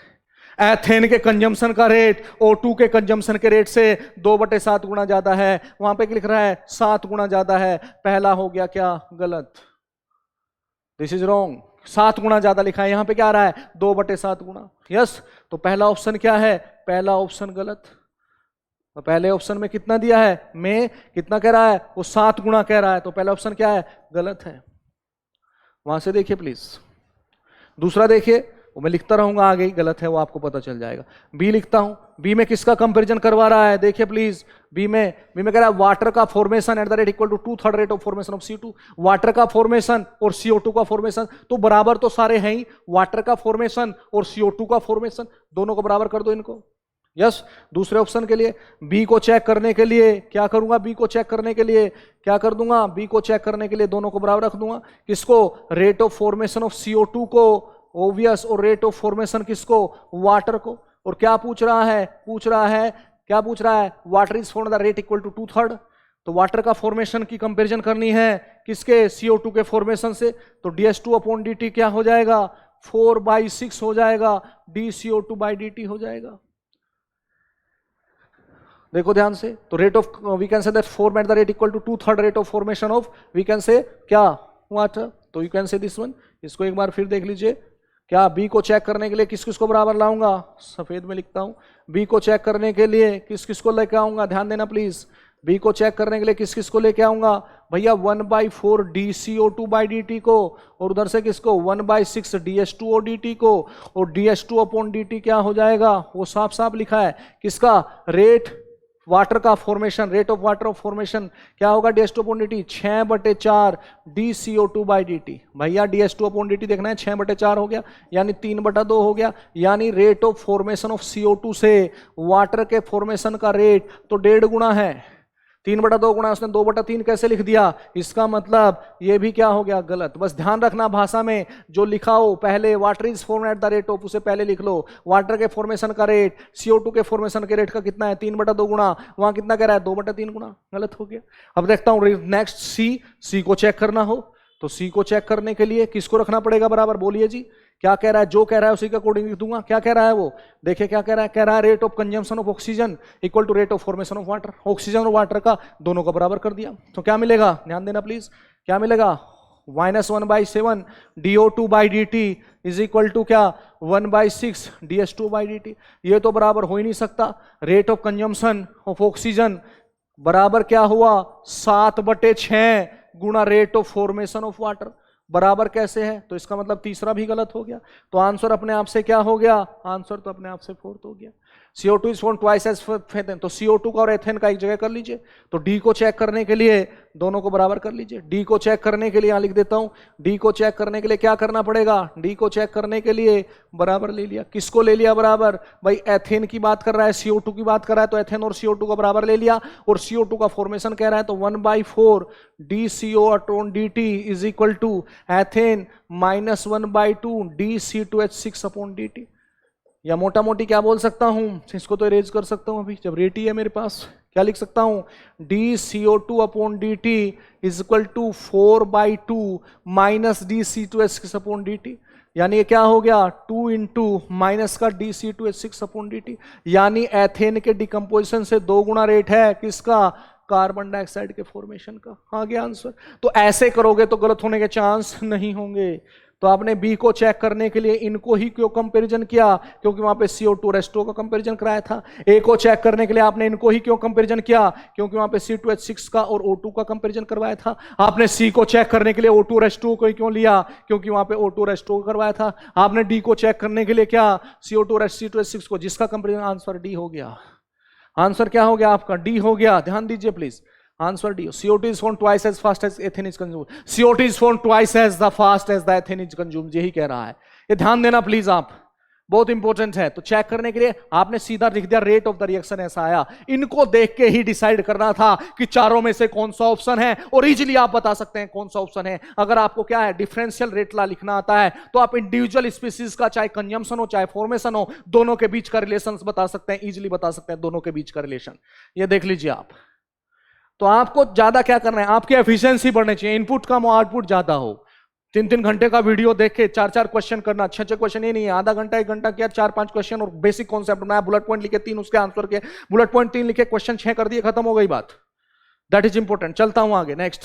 एथेन के कंजम्पशन का रेट O2 के कंजम्पशन के रेट से 2/7 गुना ज्यादा है। वहां पे लिख रहा है 7 गुना ज्यादा है। पहला हो गया क्या? गलत। This is wrong. 7 गुना ज्यादा लिखा है, यहां पे क्या आ रहा है? 2/7 गुना। यस, तो पहला ऑप्शन क्या है? पहला ऑप्शन गलत। तो पहले ऑप्शन में कितना दिया है? में कितना कह रहा है? वो 7 गुना कह रहा है। तो पहला ऑप्शन क्या है? गलत है। वहां से देखिए प्लीज। दूसरा देखिए, वो मैं लिखता रहूंगा आगे ही, गलत है वो आपको पता चल जाएगा। बी लिखता हूं। बी में किसका कंपैरिजन करवा रहा है? देखिए प्लीज। बी में कह रहा है वाटर का formation at the rate equal to 2/3 rate of formation of CO2। Water का फॉर्मेशन और CO2 का फॉर्मेशन तो बराबर तो सारे हैं ही। वाटर का फॉर्मेशन और CO2 का फॉर्मेशन दोनों को बराबर कर दो इनको। यस, दूसरे ऑप्शन के लिए बी को चेक करने के लिए क्या करूंगा? बी को चेक करने के लिए क्या कर दूंगा? बी को चेक करने के लिए दोनों को बराबर रख दूंगा। किसको? Rate of formation of CO2 को, ओवियस, और रेट ऑफ फॉर्मेशन किसको? वाटर को। और क्या पूछ रहा है? क्या पूछ रहा है? Water is form the rate equal to 2/3। तो वाटर का फॉर्मेशन की कंपैरिजन करनी है किसके? CO2 के फॉर्मेशन से। तो dS2 अपॉन dt क्या हो जाएगा? 4/6 हो जाएगा, dCO2/dt हो जाएगा। देखो ध्यान से। तो rate of, we can say that form at the rate equal to 2/3 rate of formation of, we can say क्या? वाटर। तो you can say this one. इसको एक बार फिर देख लीजिए। क्या बी को चेक करने के लिए किस किस को बराबर लाऊंगा? सफेद में लिखता हूं। बी को चेक करने के लिए किस किस को लेके आऊंगा? ध्यान देना प्लीज। बी को चेक करने के लिए किस किस को लेके आऊंगा? भैया 1/4 dCO2/dt को, और उधर से किसको? 1/6 dS2O/dt को। और dS2 अपॉन dt क्या हो जाएगा? वो साफ साफ लिखा है। किसका? रेट वाटर का formation, rate of water of formation क्या होगा? dS2 upon dt 6/4 dCO2/dt। भैया dS2 अपॉन dt देखना है, 6/4 हो गया, यानी 3/2 हो गया। यानी rate of formation of CO2 से वाटर के फॉर्मेशन का रेट तो 1.5 गुना है। 3/2 गुना, उसने 2/3 कैसे लिख दिया? इसका मतलब ये भी क्या हो गया? गलत। बस ध्यान रखना, भाषा में जो लिखा हो पहले water is form at the rate of, उसे पहले लिख लो। वाटर के फॉर्मेशन का रेट CO2 के फॉर्मेशन के रेट का कितना है? 3/2 गुना। वहां कितना कह रहा है? 2/3 गुना। गलत हो गया। अब देखता हूं नेक्स्ट सी को चेक करना हो तो सी को चेक करने के लिए किसको रखना पड़ेगा बराबर, बोलिए जी क्या कह रहा है, जो कह रहा है उसी के अकॉर्डिंग लिख दूंगा। क्या कह रहा है वो, देखिए क्या कह रहा है rate of consumption of oxygen equal to rate of formation of water. Oxygen और वाटर का दोनों को बराबर कर दिया, तो क्या मिलेगा, ध्यान देना प्लीज, क्या मिलेगा, -1/7 DO2/dt इज इक्वल टू क्या 1/6 DS2/dt। ये तो बराबर हो ही नहीं सकता। Rate of consumption of oxygen बराबर क्या हुआ 7/6 गुणा rate of formation of water, बराबर कैसे है, तो इसका मतलब तीसरा भी गलत हो गया। तो आंसर अपने आप से क्या हो गया, आंसर तो अपने आप से फोर्थ हो गया। CO2 is form twice as ethane, तो CO2 का और एथेन का एक जगह कर लीजिए। तो D को चेक करने के लिए दोनों को बराबर कर लीजिए। D को चेक करने के लिए यहां लिख देता हूं, D को चेक करने के लिए क्या करना पड़ेगा, D को चेक करने के लिए बराबर ले लिया। किसको ले लिया बराबर, भाई एथेन की बात कर रहा है, CO2 की बात कर रहा है, तो एथेन और CO2 को बराबर ले लिया। और CO2 का फॉर्मेशन कह रहा है तो 1/4 DCO/dt is equal to ethane -1/2 DC2H6/dt। या मोटा मोटी क्या बोल सकता हूं, इसको तो इरेज कर सकता हूं अभी जब रेट ही है मेरे पास। क्या लिख सकता हूं, DCO2/dt is equal to 4/2 -DC2H6/dt। यानी ये क्या हो गया 2 इंटू माइनस का DC2H6/dt। यानी एथेन के डिकम्पोजिशन से 2 गुना रेट है किसका, कार्बन डाइऑक्साइड के फॉर्मेशन का। आ गया आंसर। तो ऐसे करोगे तो गलत होने के चांस नहीं होंगे। तो आपने बी को चेक करने के लिए इनको ही क्यों कंपैरिजन किया, क्योंकि वहां पे CO2 रेस्टो का कंपैरिजन कराया था। ए को चेक करने के लिए आपने इनको ही क्यों कंपैरिजन किया, क्योंकि वहां पे C2H6 का और O2 का कंपैरिजन करवाया था। आपने सी को चेक करने के लिए O2 रेस्टो को ही क्यों लिया, क्योंकि वहां पे O2 रेस्टो करवाया था। आपने डी को चेक करने के लिए क्या, CO2 C2H6 को, जिसका कंपैरिजन आंसर डी हो गया। आंसर क्या हो गया आपका, डी हो गया। ध्यान दीजिए please, answer D. CO2 is formed twice as fast as ethane is consumed. CO2 is formed twice as the fast as the ethane is consumed, यही कह रहा है। ये ध्यान देना प्लीज आप, बहुत इंपॉर्टेंट है। तो चेक करने के लिए आपने सीधा लिख दिया रेट ऑफ द रिएक्शन, ऐसा आया। इनको देख के ही डिसाइड करना था कि चारों में से कौन सा ऑप्शन है, और इजीली आप बता सकते हैं कौन सा ऑप्शन है। अगर आपको क्या है डिफरेंशियल रेट ला लिखना आता है तो आप इंडिविजुअल स्पीसीज का चाहे कंजम्पशन हो चाहे फॉर्मेशन हो, दोनों के बीच का रिलेशन बता सकते हैं, इजीली बता सकते हैं दोनों के बीच का रिलेशन। ये देख लीजिए आप। तो आपको ज्यादा क्या करना है, आपकी एफिशिएंसी बढ़नी चाहिए, इनपुट कम हो आउटपुट ज्यादा हो। 3-3 घंटे का वीडियो देख के 4-4 क्वेश्चन करना, 6-6 क्वेश्चन ये नहीं है, आधा घंटा 1 घंटा किया 4-5 क्वेश्चन और बेसिक कॉन्सेप्ट बनाया, बुलेट पॉइंट लिखे 3 उसके आंसर के, बुलेट पॉइंट 3 लिखे क्वेश्चन 6 कर दिए, खत्म हो गई बात। That is important. चलता हूं आगे, नेक्स्ट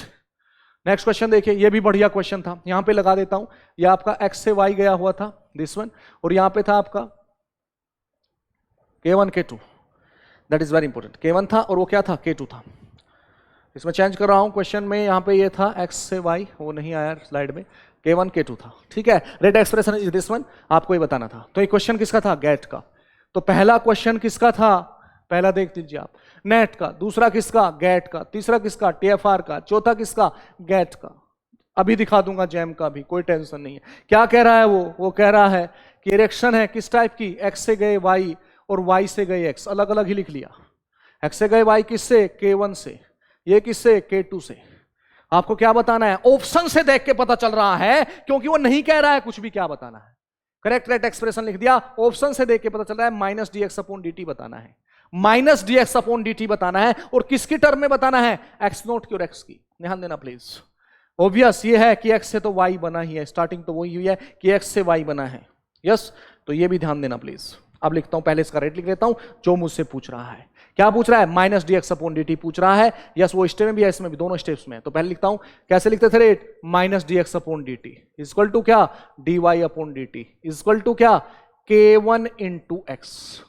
क्वेश्चन देखिए, ये भी बढ़िया क्वेश्चन था। यहां पे लगा देता हूं, ये आपका x से y गया हुआ था दिस वन, और यहां पे था आपका K1 K2, that is very important. K1 था और वो क्या था, K2 था। इसमें चेंज कर रहा हूं, क्वेश्चन में यहां पे ये था x से y, वो नहीं आया स्लाइड में, K1 K2 था, ठीक है। Rate expression is this one, आपको ये बताना था। तो ये क्वेश्चन किसका था, गेट का। तो पहला क्वेश्चन किसका था, पहला देख लीजिए आप, नेट का। दूसरा किसका, गेट का। तीसरा किसका, TFR का। चौथा किसका, गेट का। अभी दिखा दूंगा जैम का भी, कोई टेंशन नहीं है। क्या कह रहा है वो कह रहा है कि इरेक्शन है किस टाइप की, x से गए y और y से गए x, अलग अलग ही लिख लिया। x से गए y किससे, K1 से, ये किससे, K2 से। आपको क्या बताना है, ऑप्शन से देख के पता चल रहा है, क्योंकि वो नहीं कह रहा है कुछ भी, क्या बताना है, करेक्ट रेट एक्सप्रेशन लिख दिया। ऑप्शन से देख के पता चल रहा है -dx/dt बताना है, -dx/dt बताना है। और किसकी टर्म में बताना है, x0 की और x की। ध्यान देना प्लीज, ऑब्वियस ये है कि x से तो y बना ही है, स्टार्टिंग तो वही हुई है कि x से y बना है, यस। तो ये भी ध्यान देना प्लीज। अब लिखता हूं, पहले इसका रेट लिख लेता हूं जो मुझसे पूछ रहा है। क्या पूछ रहा है, -dx/dt पूछ रहा है। यस, वो स्टेप में भी है, इसमें भी, दोनों स्टेप्स में। तो पहले लिखता हूं, कैसे लिखते थे रेट, -dx/dt इक्वल टू क्या, dy/dt इक्वल टू क्या, K1 × x।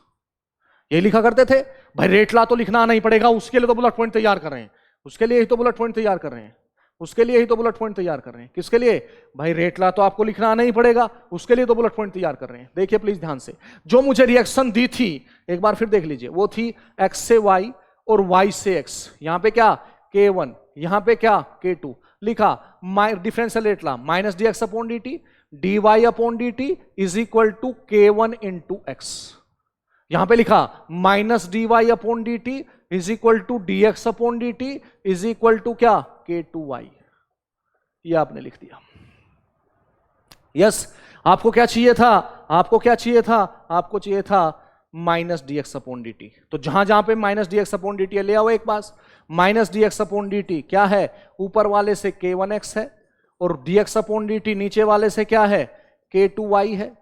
ये लिखा करते थे भाई, रेट ला तो लिखना नहीं पड़ेगा, उसके लिए तो बुलेट पॉइंट तैयार कर रहे हैं, उसके लिए ही तो बुलेट पॉइंट तैयार कर रहे हैं, उसके लिए ही तो बुलेट पॉइंट तैयार कर रहे हैं। किसके लिए भाई, रेट ला तो आपको लिखना नहीं पड़ेगा, उसके लिए तो बुलेट पॉइंट तैयार कर रहे हैं। देखिए प्लीज ध्यान से, जो मुझे रिएक्शन दी थी एक बार फिर देख लीजिए, वो थी x से y और y से x। यहां पे क्या, K1, यहां पे क्या, K2 लिखा। Differential rate law, -dx/dt dy/dt is equal to K1 × x। यहां पे लिखा -dy/dt is equal to dx/dt is equal to क्या, K2y। ये आपने लिख दिया, यस। आपको क्या चाहिए था, आपको क्या चाहिए था, आपको चाहिए था -dx/dt। तो जहां जहां पे -dx/dt है, ले आओ एक पास। -dx/dt क्या है, ऊपर वाले से K1x है और dx अपॉन dt नीचे वाले से क्या है, k2y है।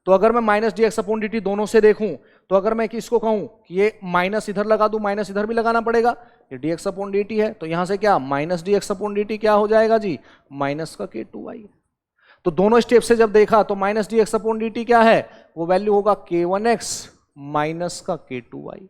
तो अगर मैं माइनस dx अपॉन dt दोनों से देखूं, तो अगर मैं किसको कहूं कि ये माइनस इधर लगा दूं, माइनस इधर भी लगाना पड़ेगा, ये dx अपॉन dt है, तो यहां से क्या माइनस dx अपॉन dt क्या हो जाएगा जी, माइनस का k2y। तो दोनों स्टेप से जब देखा तो माइनस dx अपॉन dt क्या है, वो वैल्यू होगा k1x माइनस का k2y।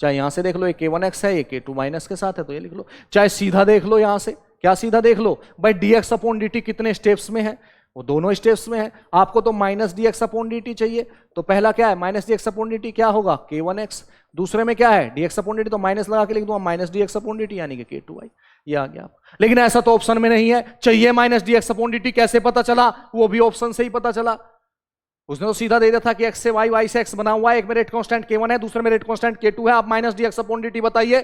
चाहे यहां से देख लो ये k1x है, ये k2 माइनस के साथ है तो ये लिख लो, चाहे सीधा देख लो यहां से, क्या सीधा देख लो भाई, dx अपॉन dt कितने स्टेप्स में है, वो दोनों स्टेप्स में है। आपको तो माइनस dx अपॉन dt चाहिए, तो पहला क्या है माइनस dx अपॉन dt क्या होगा k1x, दूसरे में क्या है dx अपॉन dt, तो माइनस लगा के लिख दूंगा माइनस dx अपॉन dt यानी कि k2y, ये आ गया। लेकिन ऐसा तो ऑप्शन में नहीं है, चाहिए माइनस dx अपॉन dt, कैसे पता चला, वो भी ऑप्शन से ही पता चला। उसने तो सीधा दे दिया था कि x से y से x बना हुआ है, एक में रेट कांस्टेंट k1 है, दूसरे में रेट कांस्टेंट k2 है, आप माइनस dx अपॉन dt बताइए,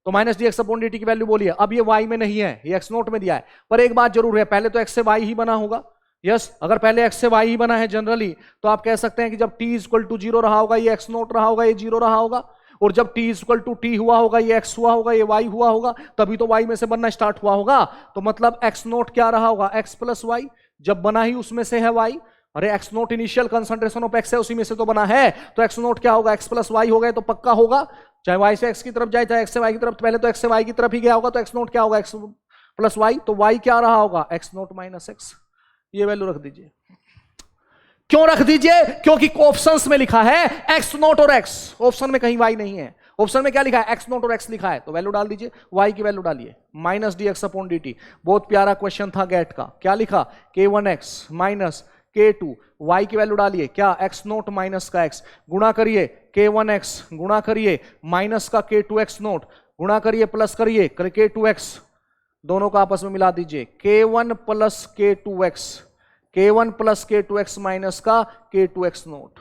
तो माइनस dx अपॉन dt की वैल्यू बोलिए। अब ये y में नहीं है, ये x नोट में दिया है, पर एक बात जरूर है, पहले तो x से y ही बना होगा। यस, अगर पहले x से y ही बना है जनरली, तो आप कह सकते हैं कि जब t इक्वल टू 0 रहा होगा ये x नोट रहा होगा, ये 0 रहा होगा, और जब t इक्वल टू t हुआ होगा ये x हुआ होगा, ये y हुआ होगा, तभी तो y में से बनना स्टार्ट हुआ होगा। तो मतलब x नोट क्या रहा होगा, x प्लस y, जब बना ही उसमें से है y, अरे x note initial concentration of x है, उसी में से तो बना है, तो x नोट क्या होगा, x प्लस y हो गए तो पक्का होगा, चाहे y से x की तरफ जाए चाहे x से y की तरफ, पहले तो x से y की तरफ ही गया होगा, तो x नोट क्या होगा, x प्लस y, तो y क्या रहा होगा, x नोट माइनस x। ये वैल्यू रख दीजिए। क्यों रख दीजिए, क्योंकि ऑप्शंस में लिखा है x नोट और x, ऑप्शन में कहीं y नहीं है, ऑप्शन में क्या लिखा है x नोट और x लिखा है, तो वैल्यू डाल दीजिए, y की वैल्यू डालिए माइनस dx अपॉन dt। बहुत प्यारा क्वेश्चन था गेट का, क्या लिखा k1x माइनस k2, y की वैल्यू डालिए क्या, x नोट माइनस का x, गुणा करिए k1x, गुणा करिए माइनस का k2x नोट, गुणा करिए प्लस करिए k2x, दोनों को आपस में मिला दीजिए, k1 plus k2x, k1 plus k2x minus का k2x नोट,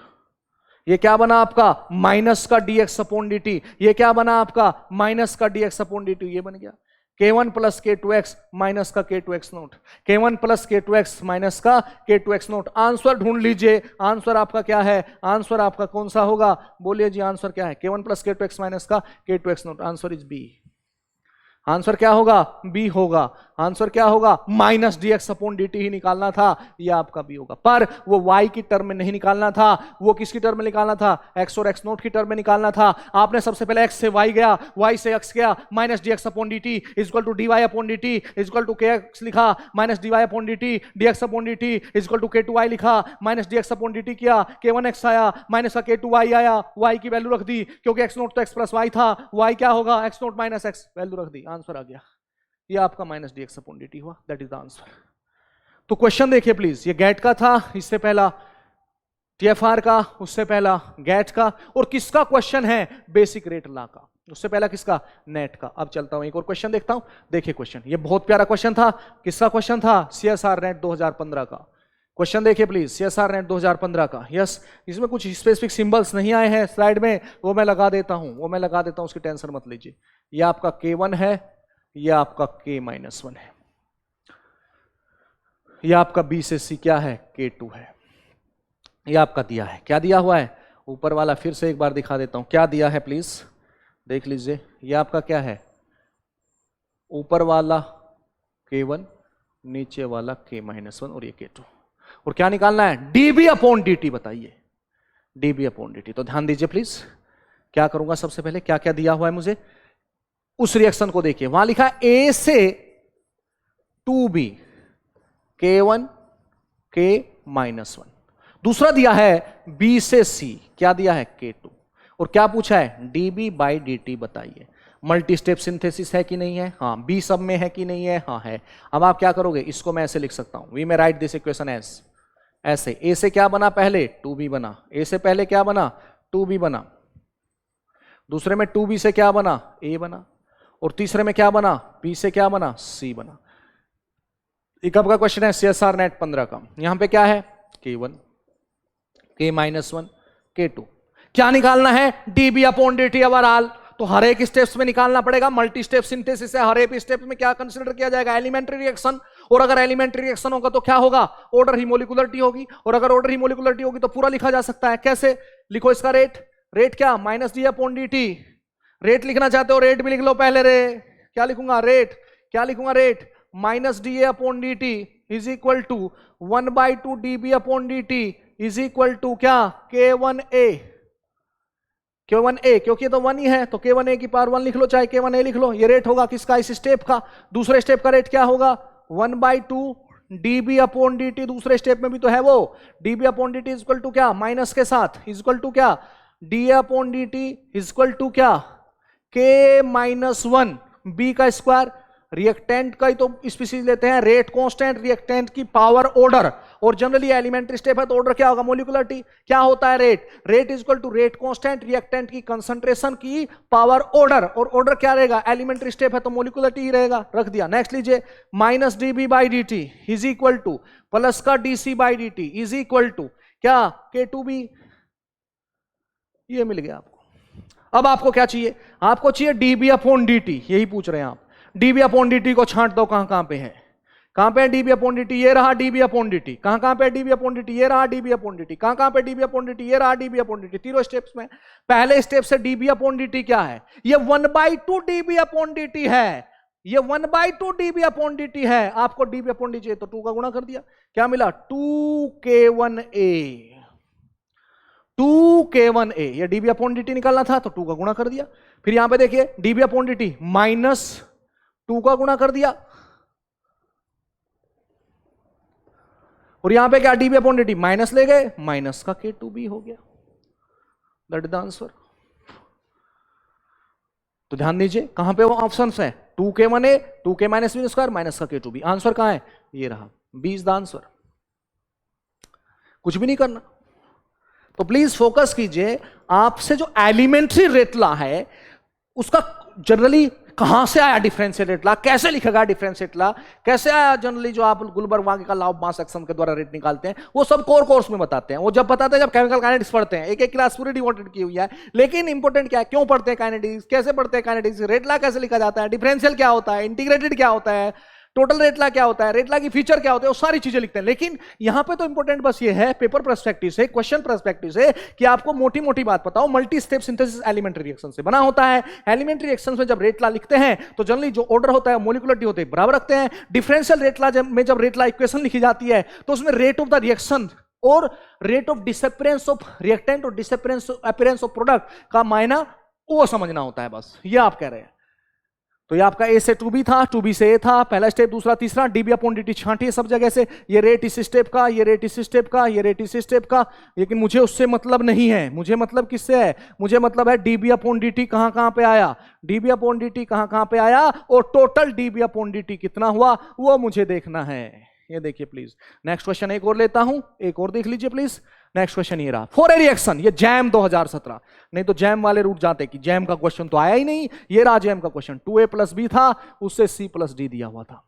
ये क्या बना आपका माइनस का dx अपॉन dt, ये क्या बना आपका माइनस का dx अपॉन dt, ये बन गया k1 प्लस k2x माइनस का k2x note, k1 plus k2x minus का k2x नोट। आंसर ढूंढ लीजिए, आंसर आपका क्या है, आंसर आपका कौन सा होगा, बोलिए जी आंसर क्या है, k1 प्लस k2x माइनस का k2x note, answer is B. Answer क्या होगा, बी होगा। आंसर क्या होगा, माइनस dx अपॉन dt ही निकालना था, ये आपका बी होगा। पर वो y की टर्म में नहीं निकालना था, वो किसकी टर्म में निकालना था, x और x नोट की टर्म में निकालना था। आपने सबसे पहले x से y गया, y से x गया, minus dx upon dt equal to dy upon dt equal to kx लिखा, minus dy upon dt dx upon dt equal to k2y लिखा, माइनस dx अपॉन dt किया, k1x आया, minus का k2y आया, y की value रख दी, क्योंकि x note तो x प्लस y था, y क्या होगा x note minus x, value रख दी, आंसर आ गया। ये आपका माइनस dx अपॉन dt हुआ, दैट इज द आंसर। तो क्वेश्चन देखिए प्लीज, ये गेट का था, इससे पहला टीएफआर का, उससे पहला गेट का, और किसका क्वेश्चन है, बेसिक रेट लॉ का, उससे पहला किसका, नेट का। अब चलता हूं एक और क्वेश्चन देखता हूं, देखिए क्वेश्चन, ये बहुत प्यारा क्वेश्चन था, किसका क्वेश्चन था, सीएसआर नेट 2015 का क्वेश्चन। देखिए प्लीज, सीएसआर नेट 2015 का, यस, इसमें कुछ स्पेसिफिक सिंबल्स नहीं आए हैं स्लाइड में, वो मैं लगा देता हूं, उसकी टेंशन मत लीजिए। ये आपका K1 है, ये आपका K-1 है, ये आपका B से C क्या है, K2 है, ये आपका दिया है, क्या दिया हुआ है, ऊपर वाला फिर से एक बार दिखा देता हूं, क्या दिया है प्लीज देख लीजिए। ये आपका क्या है, ऊपर वाला K1, नीचे वाला K-1 और ये K2, और क्या निकालना है, dB अपॉन dt, बताइए dB अपॉन dt। तो ध्यान दीजिए प्लीज, क्या करूंगा सबसे पहले, क्या क्या दिया हुआ है मुझे, उस रिएक्शन को देखिए, वहां लिखा है A से 2B K1 K-1, दूसरा दिया है B से C, क्या दिया है K2, और क्या पूछा है dB बाई dt, बताइए मल्टी स्टेप सिंथेसिस है कि नहीं है, हाँ, B सब में है कि नहीं है, हाँ है। अब आप क्या करोगे, इसको मैं ऐसे लिख सकता हूं, वी में राइट दिस इक्वेशन एज ऐसे, A से क्या बना पहले 2B बना, A से पहले क्या बना 2B बना, दूसरे में 2B से क्या बना A बना, और तीसरे में क्या बना, B से क्या बना C बना। एक आपका क्वेश्चन है सीएसआर नेट 15 का, यहां पे क्या है K1 K-1 K2, क्या निकालना है, dB अपॉन dt ओवरऑल। तो हर एक स्टेप्स में निकालना पड़ेगा, मल्टी स्टेप सिंथेसिस है, हर एक स्टेप में क्या कंसीडर किया जाएगा, एलिमेंट्री रिएक्शन, और अगर एलिमेंट्री रिएक्शन होगा तो क्या होगा, ऑर्डर ही मोलिकुलरिटी होगी, और अगर ऑर्डर ही मोलिकुलरिटी होगी तो पूरा लिखा जा सकता है, कैसे लिखो इसका रेट, रेट क्या minus D upon dt, rate लिखना चाहते हो रेट भी लिख लो पहले रे, क्या लिखूंगा रेट, क्या लिखूंगा rate minus D A upon D T is equal to 1/2 dB upon D T is equal to क्या, K1A। K1A क्योंकि तो 1 ही है तो K1A की पावर 1 लिख लो, चाहे K1A लिख लो। ये रेट होगा किसका, इस स्टेप का। दूसरे स्टेप का रेट क्या होगा, 1/2 dB अपॉन डी टी। दूसरे स्टेप में भी तो है वो, dB upon D T is equal to क्या, माइनस के साथ इज इक्वल टू क्या, D upon D T is equal to क्या, K-1 B का स्क्वायर। रिएक्टेंट का ही तो स्पीसीज लेते हैं, रेट कांस्टेंट, रिएक्टेंट की पावर ऑर्डर, और जनरली एलिमेंट्री स्टेप है तो ऑर्डर क्या होगा, मोलिकुलरिटी। क्या होता है rate, rate is equal to rate constant, reactant की कंसंट्रेशन की पावर ऑर्डर, और ऑर्डर क्या रहेगा, एलिमेंट्री स्टेप है तो मोलिकुलरिटी ही रहेगा, रख दिया। नेक्स्ट लीजिए, minus DB by D T is equal to plus का DC by D T is equal to क्या, K2B। ये मिल गया आपको। अब आपको क्या चाहिए, आपको चाहिए dB अपॉन dt, यही पूछ रहे हैं आप। dB अपॉन dt को छांट दो, कहां कहां पे है, कहां पे है dB अपॉन dt, ये रहा dB अपॉन dt। कहां कहां पे है dB अपॉन dt, ये रहा dB अपॉन dt। कहां कहां पे dB अपॉन dt, ये रहा dB अपॉन dt। तीनों स्टेप्स में पहले स्टेप से dB अपॉन dt क्या है, ये 1/2 dB अपॉन dt है, ये 1/2 dB अपॉन dt है। आपको dB अपॉन dt चाहिए तो 2 का गुणा कर दिया, क्या मिला, 2K1A। 2K1A, ये dB अपॉन dt निकालना था तो 2 का गुणा कर दिया। फिर यहां पे देखिए dB अपॉन dt माइनस 2 का गुणा कर दिया, और यहां पे क्या, dB अपॉन dt माइनस ले गए, माइनस का K2B हो गया। That is the answer. तो ध्यान दीजिए कहां पे वो ऑप्शंस है, 2K1A, 2K minus B square, minus का K2B। आंसर कहां है, ये रहा, B इज द आंसर। कुछ भी नहीं करना। तो प्लीज फोकस कीजिए, आपसे जो एलिमेंट्री रेटला है उसका जनरली कहां से आया डिफरेंशियल रेटला, कैसे लिखेगा डिफरेंशियल रेटला, कैसे आया जनरली जो आप गुलबर्ग वागे का लॉ ऑफ मास एक्शन के द्वारा रेट निकालते हैं, वो सब कोर कोर्स में बताते हैं। वो जब बताते हैं जब केमिकल काइनेटिक्स पढ़ते हैं, एक एक क्लास पूरी डिवोटेड की हुई है। लेकिन इंपॉर्टेंट क्या है, क्यों पढ़ते हैं काइनेटिक्स, कैसे पढ़ते हैं काइनेटिक्स, रेटला कैसे लिखा जाता है, डिफरेंशियल क्या होता है, इंटीग्रेटेड क्या होता है, टोटल रेटला क्या होता है, रेटला की फीचर क्या होते हैं, वो सारी चीजें लिखते हैं। लेकिन यहां पे तो इंपॉर्टेंट बस ये है, पेपर पर्सपेक्टिव से, क्वेश्चन पर्सपेक्टिव से, कि आपको मोटी मोटी बात बताओ। Multi step synthesis elementary reaction से बना होता है। एलिमेंट्री रिएक्शन में जब रेटला लिखते हैं तो जनरली जो ऑर्डर होता है मोलिकुलरिटी होते हैं बराबर रखते हैं। डिफरेंशियल रेटला में जब रेटला इक्वेशन लिखी जाती है तो उसमें रेट ऑफ द रिएक्शन और rate of disappearance of reactant और डिसअपियरेंस अपीयरेंस ऑफ प्रोडक्ट का मायना वो समझना होता है, बस ये आप कह रहे हैं। तो ये आपका A से 2B था, 2B से A था, पहला स्टेप, दूसरा, तीसरा, dB अपॉन dt छांटिए सब जगह से। ये रेट इस स्टेप का, ये रेट इस स्टेप का, ये रेट इस स्टेप का। लेकिन मुझे उससे मतलब नहीं है, मुझे मतलब किससे है, मुझे मतलब है dB अपॉन dt कहां कहां पे आया, dB अपॉन dt कहां कहां पे आया, और टोटल dB अपॉन dt कितना हुआ वो मुझे देखना है। ये देखिए प्लीज। नेक्स्ट क्वेश्चन एक और लेता हूं, एक और देख लीजिए प्लीज। नेक्स्ट क्वेश्चन ये रहा, फॉर ए रिएक्शन, ये जैम 2017, नहीं तो जैम वाले रूट जाते कि जैम का क्वेश्चन तो आया ही नहीं। ये रहा जैम का क्वेश्चन, 2A + B था, उससे C + D दिया हुआ था।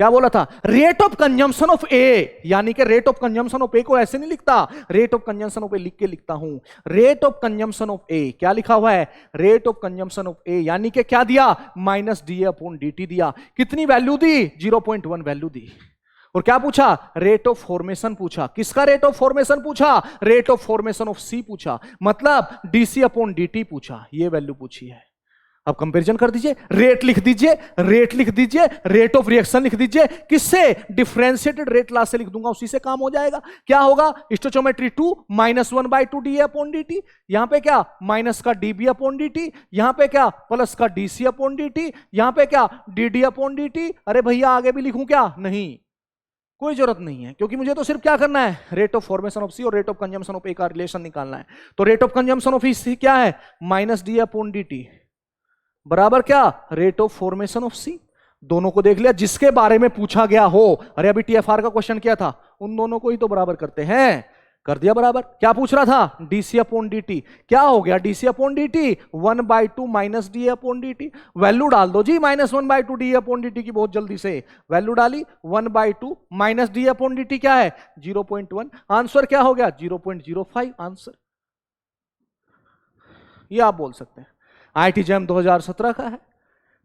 क्या बोला था, रेट ऑफ कंजम्पशन ऑफ ए, यानी कि रेट ऑफ कंजम्पशन ऑफ ए को ऐसे नहीं लिखता, रेट ऑफ कंजम्पशन ऑफ ए लिख के लिखता हूं। Rate of consumption of A क्या लिखा हुआ है, रेट ऑफ कंजम्पशन ऑफ ए, यानी कि क्या दिया, माइनस DA अपॉन DT दिया। कितनी वैल्यू दी, 0.1 वैल्यू दी। और क्या पूछा, रेट ऑफ फॉर्मेशन पूछा। किसका रेट ऑफ फॉर्मेशन पूछा, रेट ऑफ फॉर्मेशन ऑफ सी पूछा, मतलब DC अपॉन DT पूछा, ये वैल्यू पूछी है। अब कंपैरिजन कर दीजिए, रेट लिख दीजिए, रेट लिख दीजिए, रेट ऑफ रिएक्शन लिख दीजिए, किससे, डिफरेंशिएटेड रेट लॉ से लिख दूंगा, उसी से काम हो जाएगा। क्या होगा, स्टोइचोमेट्री 2 -1/2 DA अपॉन DT, यहां पे क्या माइनस का DB अपॉन DT, यहां पे क्या प्लस का DC अपॉन DT, यहां पे क्या DD अपॉन DT। अरे भैया आगे भी लिखूं क्या, नहीं, कोई जरूरत नहीं है, क्योंकि मुझे तो सिर्फ क्या करना है, रेट ऑफ फॉर्मेशन ऑफ सी और rate of consumption of A का रिलेशन निकालना है। तो rate of consumption of C क्या है, -DA अपॉन DT बराबर क्या, रेट ऑफ फॉर्मेशन ऑफ सी। दोनों को देख लिया, जिसके बारे में पूछा गया हो। अरे अभी TFR का क्वेश्चन क्या था, उन दोनों को ही तो बराबर करते हैं, कर दिया बराबर। क्या पूछ रहा था, DC अपॉन DT, क्या हो गया, DC upon DT 1/2 minus DA upon DT। Value डाल दो जी, -1/2 DA अपॉन DT की, बहुत जल्दी से वैल्यू डाली, 1/2 माइनस DA अपॉन DT क्या है, 0.1। आंसर क्या हो गया, 0.05 आंसर। ये आप बोल सकते हैं, IIT जैम 2017 का है।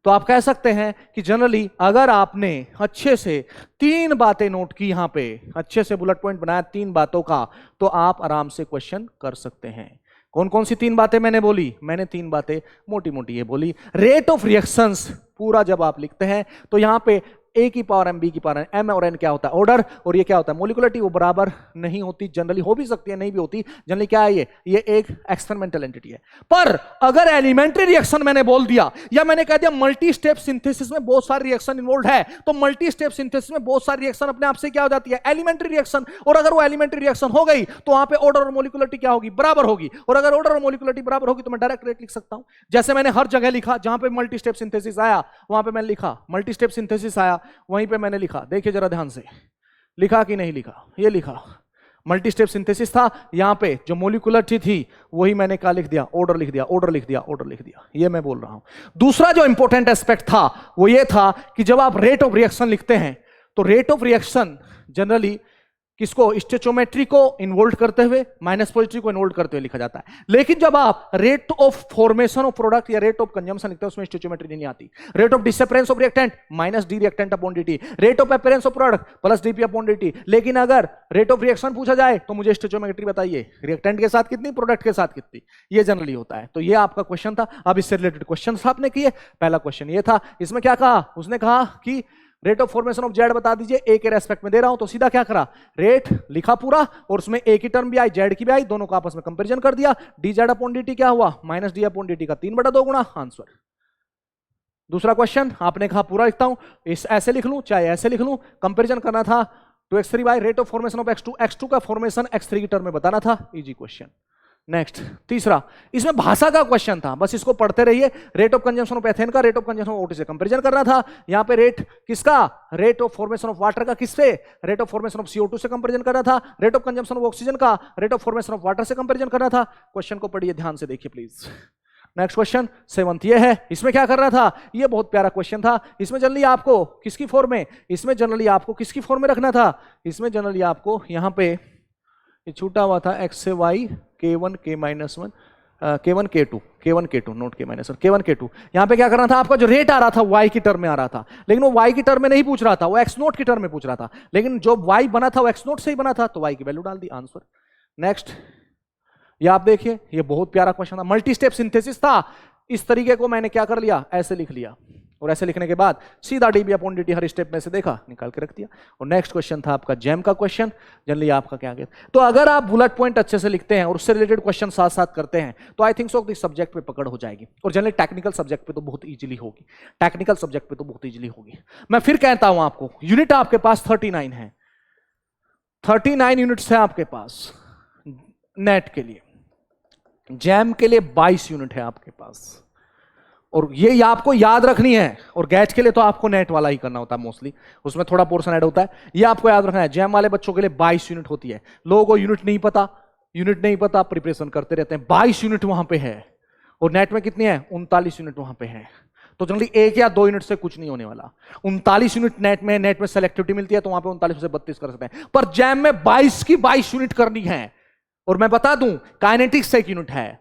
तो आप कह सकते हैं कि जनरली अगर आपने अच्छे से 3 बातें नोट की, यहां पे अच्छे से बुलेट पॉइंट बनाया 3 बातों का, तो आप आराम से क्वेश्चन कर सकते हैं। कौन कौन सी 3 बातें मैंने बोली, मैंने 3 बातें मोटी मोटी ये बोली। रेट ऑफ रिएक्शंस पूरा जब आप लिखते हैं तो यहां पे ए की पावर एम बी की पावर एम और एन क्या होता है ऑर्डर, और ये क्या होता है मोलिकुलरिटी, वो बराबर नहीं होती, जनरली हो भी सकती है नहीं भी होती, जनरली क्या है ये एक एक्सपेरिमेंटल एंटिटी है। पर अगर एलिमेंट्री रिएक्शन मैंने बोल दिया या मैंने कह दिया मल्टी स्टेप सिंथेसिस में बहुत सारे रिएक्शन इन्वॉल्व है, तो मल्टी स्टेप सिंथेसिस में बहुत सारी रिएक्शन अपने आप से क्या हो जाती है एलिमेंट्री रिएक्शन, और अगर वो एलिमेंट्री रिएक्शन हो गई तो वहां पे ऑर्डर और मोलिकुलरिटी क्या होगी बराबर होगी, और अगर ऑर्डर और मोलिकुलरिटी बराबर होगी तो मैं डायरेक्ट रेट लिख सकता हूं। जैसे मैंने हर जगह लिखा जहां पे मल्टी स्टेप सिंथेसिस आया वहां पे मैंने लिखा, मल्टी स्टेप सिंथेसिस आया वहीं पे मैंने लिखा, देखिए जरा ध्यान से, लिखा कि नहीं लिखा, ये लिखा मल्टी स्टेप सिंथेसिस था, यहां पे जो मोलिकुलरिटी थी वही मैंने क्या लिख दिया ऑर्डर लिख दिया, ऑर्डर लिख दिया, ऑर्डर लिख दिया, ये मैं बोल रहा हूं। दूसरा जो इंपॉर्टेंट एस्पेक्ट था वो ये था कि जब आप रेट ऑफ रिएक्शन लिखते हैं तो रेट ऑफ रिएक्शन जनरली किसको स्टोइचियोमेट्री को इन्वॉल्व करते हुए माइनस पॉजिटिव को इन्वॉल्व करते हुए लिखा जाता है, लेकिन जब आप rate of formation of product या रेट ऑफ कंजम्पशन लिखते हैं उसमें स्टोइचियोमेट्री नहीं आती। Rate of disappearance of reactant minus D reactant upon DT, rate of appearance of product plus DP upon DT. लेकिन अगर रेट ऑफ रिएक्शन पूछा जाए तो मुझे स्टोइचियोमेट्री बताइए, रिएक्टेंट के साथ कितनी प्रोडक्ट के साथ कितनी, ये जनरली होता है। तो ये आपका क्वेश्चन था। अब इससे रिलेटेड क्वेश्चन आपने किए, पहला क्वेश्चन ये था, इसमें क्या कहा, उसने कहा कि rate of formation of Z बता दीजिए, ए के रेस्पेक्ट में दे रहा हूं तो सीधा क्या करा, रेट लिखा पूरा और उसमें ए की टर्म भी आई जेड की भी आई, दोनों का आपस में कंपैरिजन कर दिया, D Z upon D T क्या हुआ minus D upon D T का 3/2 गुणा, आंसर। दूसरा क्वेश्चन आपने कहा पूरा लिखता हूं, इस ऐसे लिख लूं चाहे ऐसे लिख लूं, कंपैरिजन करना था 2x3 by rate of formation of x2, x2 का फॉर्मेशन x3 की टर्म में बताना था, इजी क्वेश्चन। नेक्स्ट तीसरा, इसमें भाषा का क्वेश्चन था, बस इसको पढ़ते रहिए। Rate of consumption of ethane का rate of consumption of water से कंपैरिजन करना था। यहां पे रेट किसका, rate of formation of water का किससे, rate of formation of CO2 से कंपैरिजन करना था। Rate of consumption of oxygen का rate of formation of water से कंपैरिजन करना था। क्वेश्चन को पढ़िए ध्यान से देखिए प्लीज। नेक्स्ट क्वेश्चन 7th ये है, इसमें क्या करना था, ये बहुत प्यारा क्वेश्चन था। इसमें जनरली आपको किसकी फॉर्म में, इसमें जनरली आपको किसकी फॉर्म में रखना था, इसमें जनरली आपको यहां पे ये छूटा हुआ था x से y k1 k-1 k1 k2 note k-1 k1 k2, यहां पे क्या करना था, आपका जो रेट आ रहा था y की टर्म में आ रहा था, लेकिन वो y की टर्म में नहीं पूछ रहा था, वो x नोट की टर्म में पूछ रहा था, लेकिन जो y बना था वो x नोट से ही बना था तो y की वैल्यू डाल दी, आंसर। नेक्स्ट ये आप देखिए, ये बहुत प्यारा क्वेश्चन था, मल्टी स्टेप सिंथेसिस था। इस तरीके को मैंने क्या कर लिया, ऐसे लिख लिया, और ऐसे लिखने के बाद सीधा डीबी अपॉन डीटी हर स्टेप में से देखा निकाल के रख दिया। और नेक्स्ट क्वेश्चन था आपका जैम का क्वेश्चन, जनरली आपका क्या गया। तो अगर आप बुलेट पॉइंट अच्छे से लिखते हैं और उससे रिलेटेड क्वेश्चन साथ साथ करते हैं तो आई थिंक सो इस सब्जेक्ट पे पकड़ हो जाएगी, और जनरली टेक्निकल सब्जेक्ट पे तो बहुत इजीली होगी, टेक्निकल सब्जेक्ट पे तो बहुत इजीली होगी। मैं फिर कहता हूं आपको, यूनिट आपके पास 39 है, 39 यूनिट्स है आपके पास नेट के लिए, जैम के लिए 22 यूनिट है आपके पास, और ये आपको याद रखनी है। और गैच के लिए तो आपको नेट वाला ही करना होता है मोस्टली, उसमें थोड़ा पोर्शन ऐड होता है, ये आपको याद रखना है। जैम वाले बच्चों के लिए 22 यूनिट होती है, लोगों को यूनिट नहीं पता, प्रिपरेशन करते रहते हैं। 22 यूनिट वहां पे है, और नेट में कितनी है, 39 यूनिट वहां पे है। तो जनरली 1 या 2 यूनिट से कुछ नहीं होने वाला। 39 यूनिट नेट में, नेट में सेलेक्टिविटी मिलती है तो वहां पे 39 से 32 कर सकते हैं, पर जैम में 22 की 22 यूनिट करनी है। और मैं बता दूं, काइनेटिक्स 1 यूनिट है,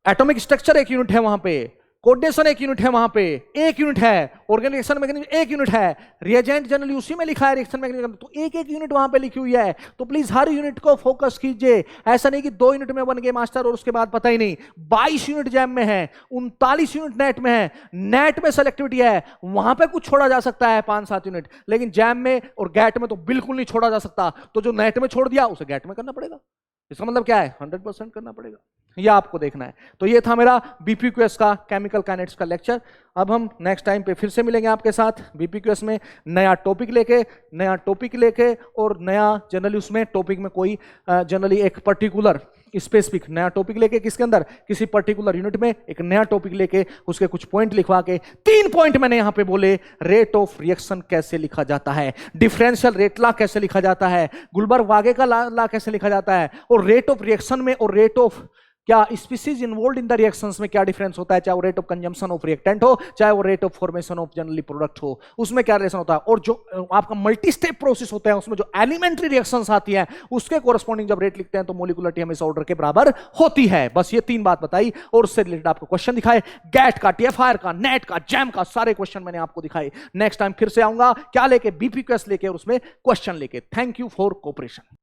एटॉमिक स्ट्रक्चर 1 यूनिट है वहां पे, कोऑर्डिनेशन 1 यूनिट है वहां पे, 1 यूनिट है, ऑर्गेनाइजेशन मैकेनिज्म 1 यूनिट है, रिएजेंट जनरली उसी में लिखा है रिएक्शन मैकेनिज्म, तो 1 यूनिट वहां पे लिखी हुई है। तो प्लीज हर यूनिट को फोकस कीजिए, ऐसा नहीं कि 2 यूनिट में बन गए मास्टर और उसके बाद पता ही नहीं। 22 यूनिट जैम में है, 39 यूनिट नेट में है। नेट में सेलेक्टिविटी है, वहां पे कुछ छोड़ा जा सकता है 5-7 यूनिट, लेकिन जैम में और गैट में तो बिल्कुल नहीं छोड़ा जा सकता। तो जो नेट में छोड़ दिया उसे गैट में करना पड़ेगा। इसका मतलब क्या है, 100% करना पड़ेगा, यह आपको देखना है। तो ये था मेरा बीपीक्यूएस का केमिकल काइनेटिक्स का लेक्चर। अब हम नेक्स्ट टाइम पे फिर से मिलेंगे आपके साथ बीपीक्यूएस में नया टॉपिक लेके और नया जनरली उसमें टॉपिक में कोई जनरली एक पर्टिकुलर स्पेसिफिक नया टॉपिक लेके, किसके अंदर, किसी पर्टिकुलर यूनिट में एक नया टॉपिक लेके उसके कुछ पॉइंट लिखवा के, 3 पॉइंट मैंने यहां पे बोले, रेट ऑफ रिएक्शन कैसे लिखा जाता है, डिफरेंशियल रेट लॉ कैसे लिखा जाता है, गुलबर्ग वागे का लॉ कैसे लिखा जाता है, और रेट ऑफ रिएक्शन में और रेट ऑफ क्या species involve in the reactions में क्या डिफरेंस होता है, चाहे वो rate of consumption of reactant हो, चाहे वो rate of formation of generally product हो, उसमें क्या रिलेशन होता है। और जो आपका मल्टी स्टेप प्रोसेस होता है उसमें जो एलिमेंट्री रिएक्शंस आती हैं उसके कोरस्पॉन्डिंग जब रेट लिखते हैं तो मोलिकुलरिटी हमेशा ऑर्डर के बराबर होती है। बस ये 3 बात बताई और उससे रिलेटेड आपको क्वेश्चन दिखाए, गैट का, टीएफआईआर का, नेट का, जैम का, सारे क्वेश्चन मैंने आपको दिखाए। नेक्स्ट टाइम फिर से आऊंगा क्या लेके, बीपीक्यूएस लेके और उसमें क्वेश्चन लेके। Thank you for cooperation.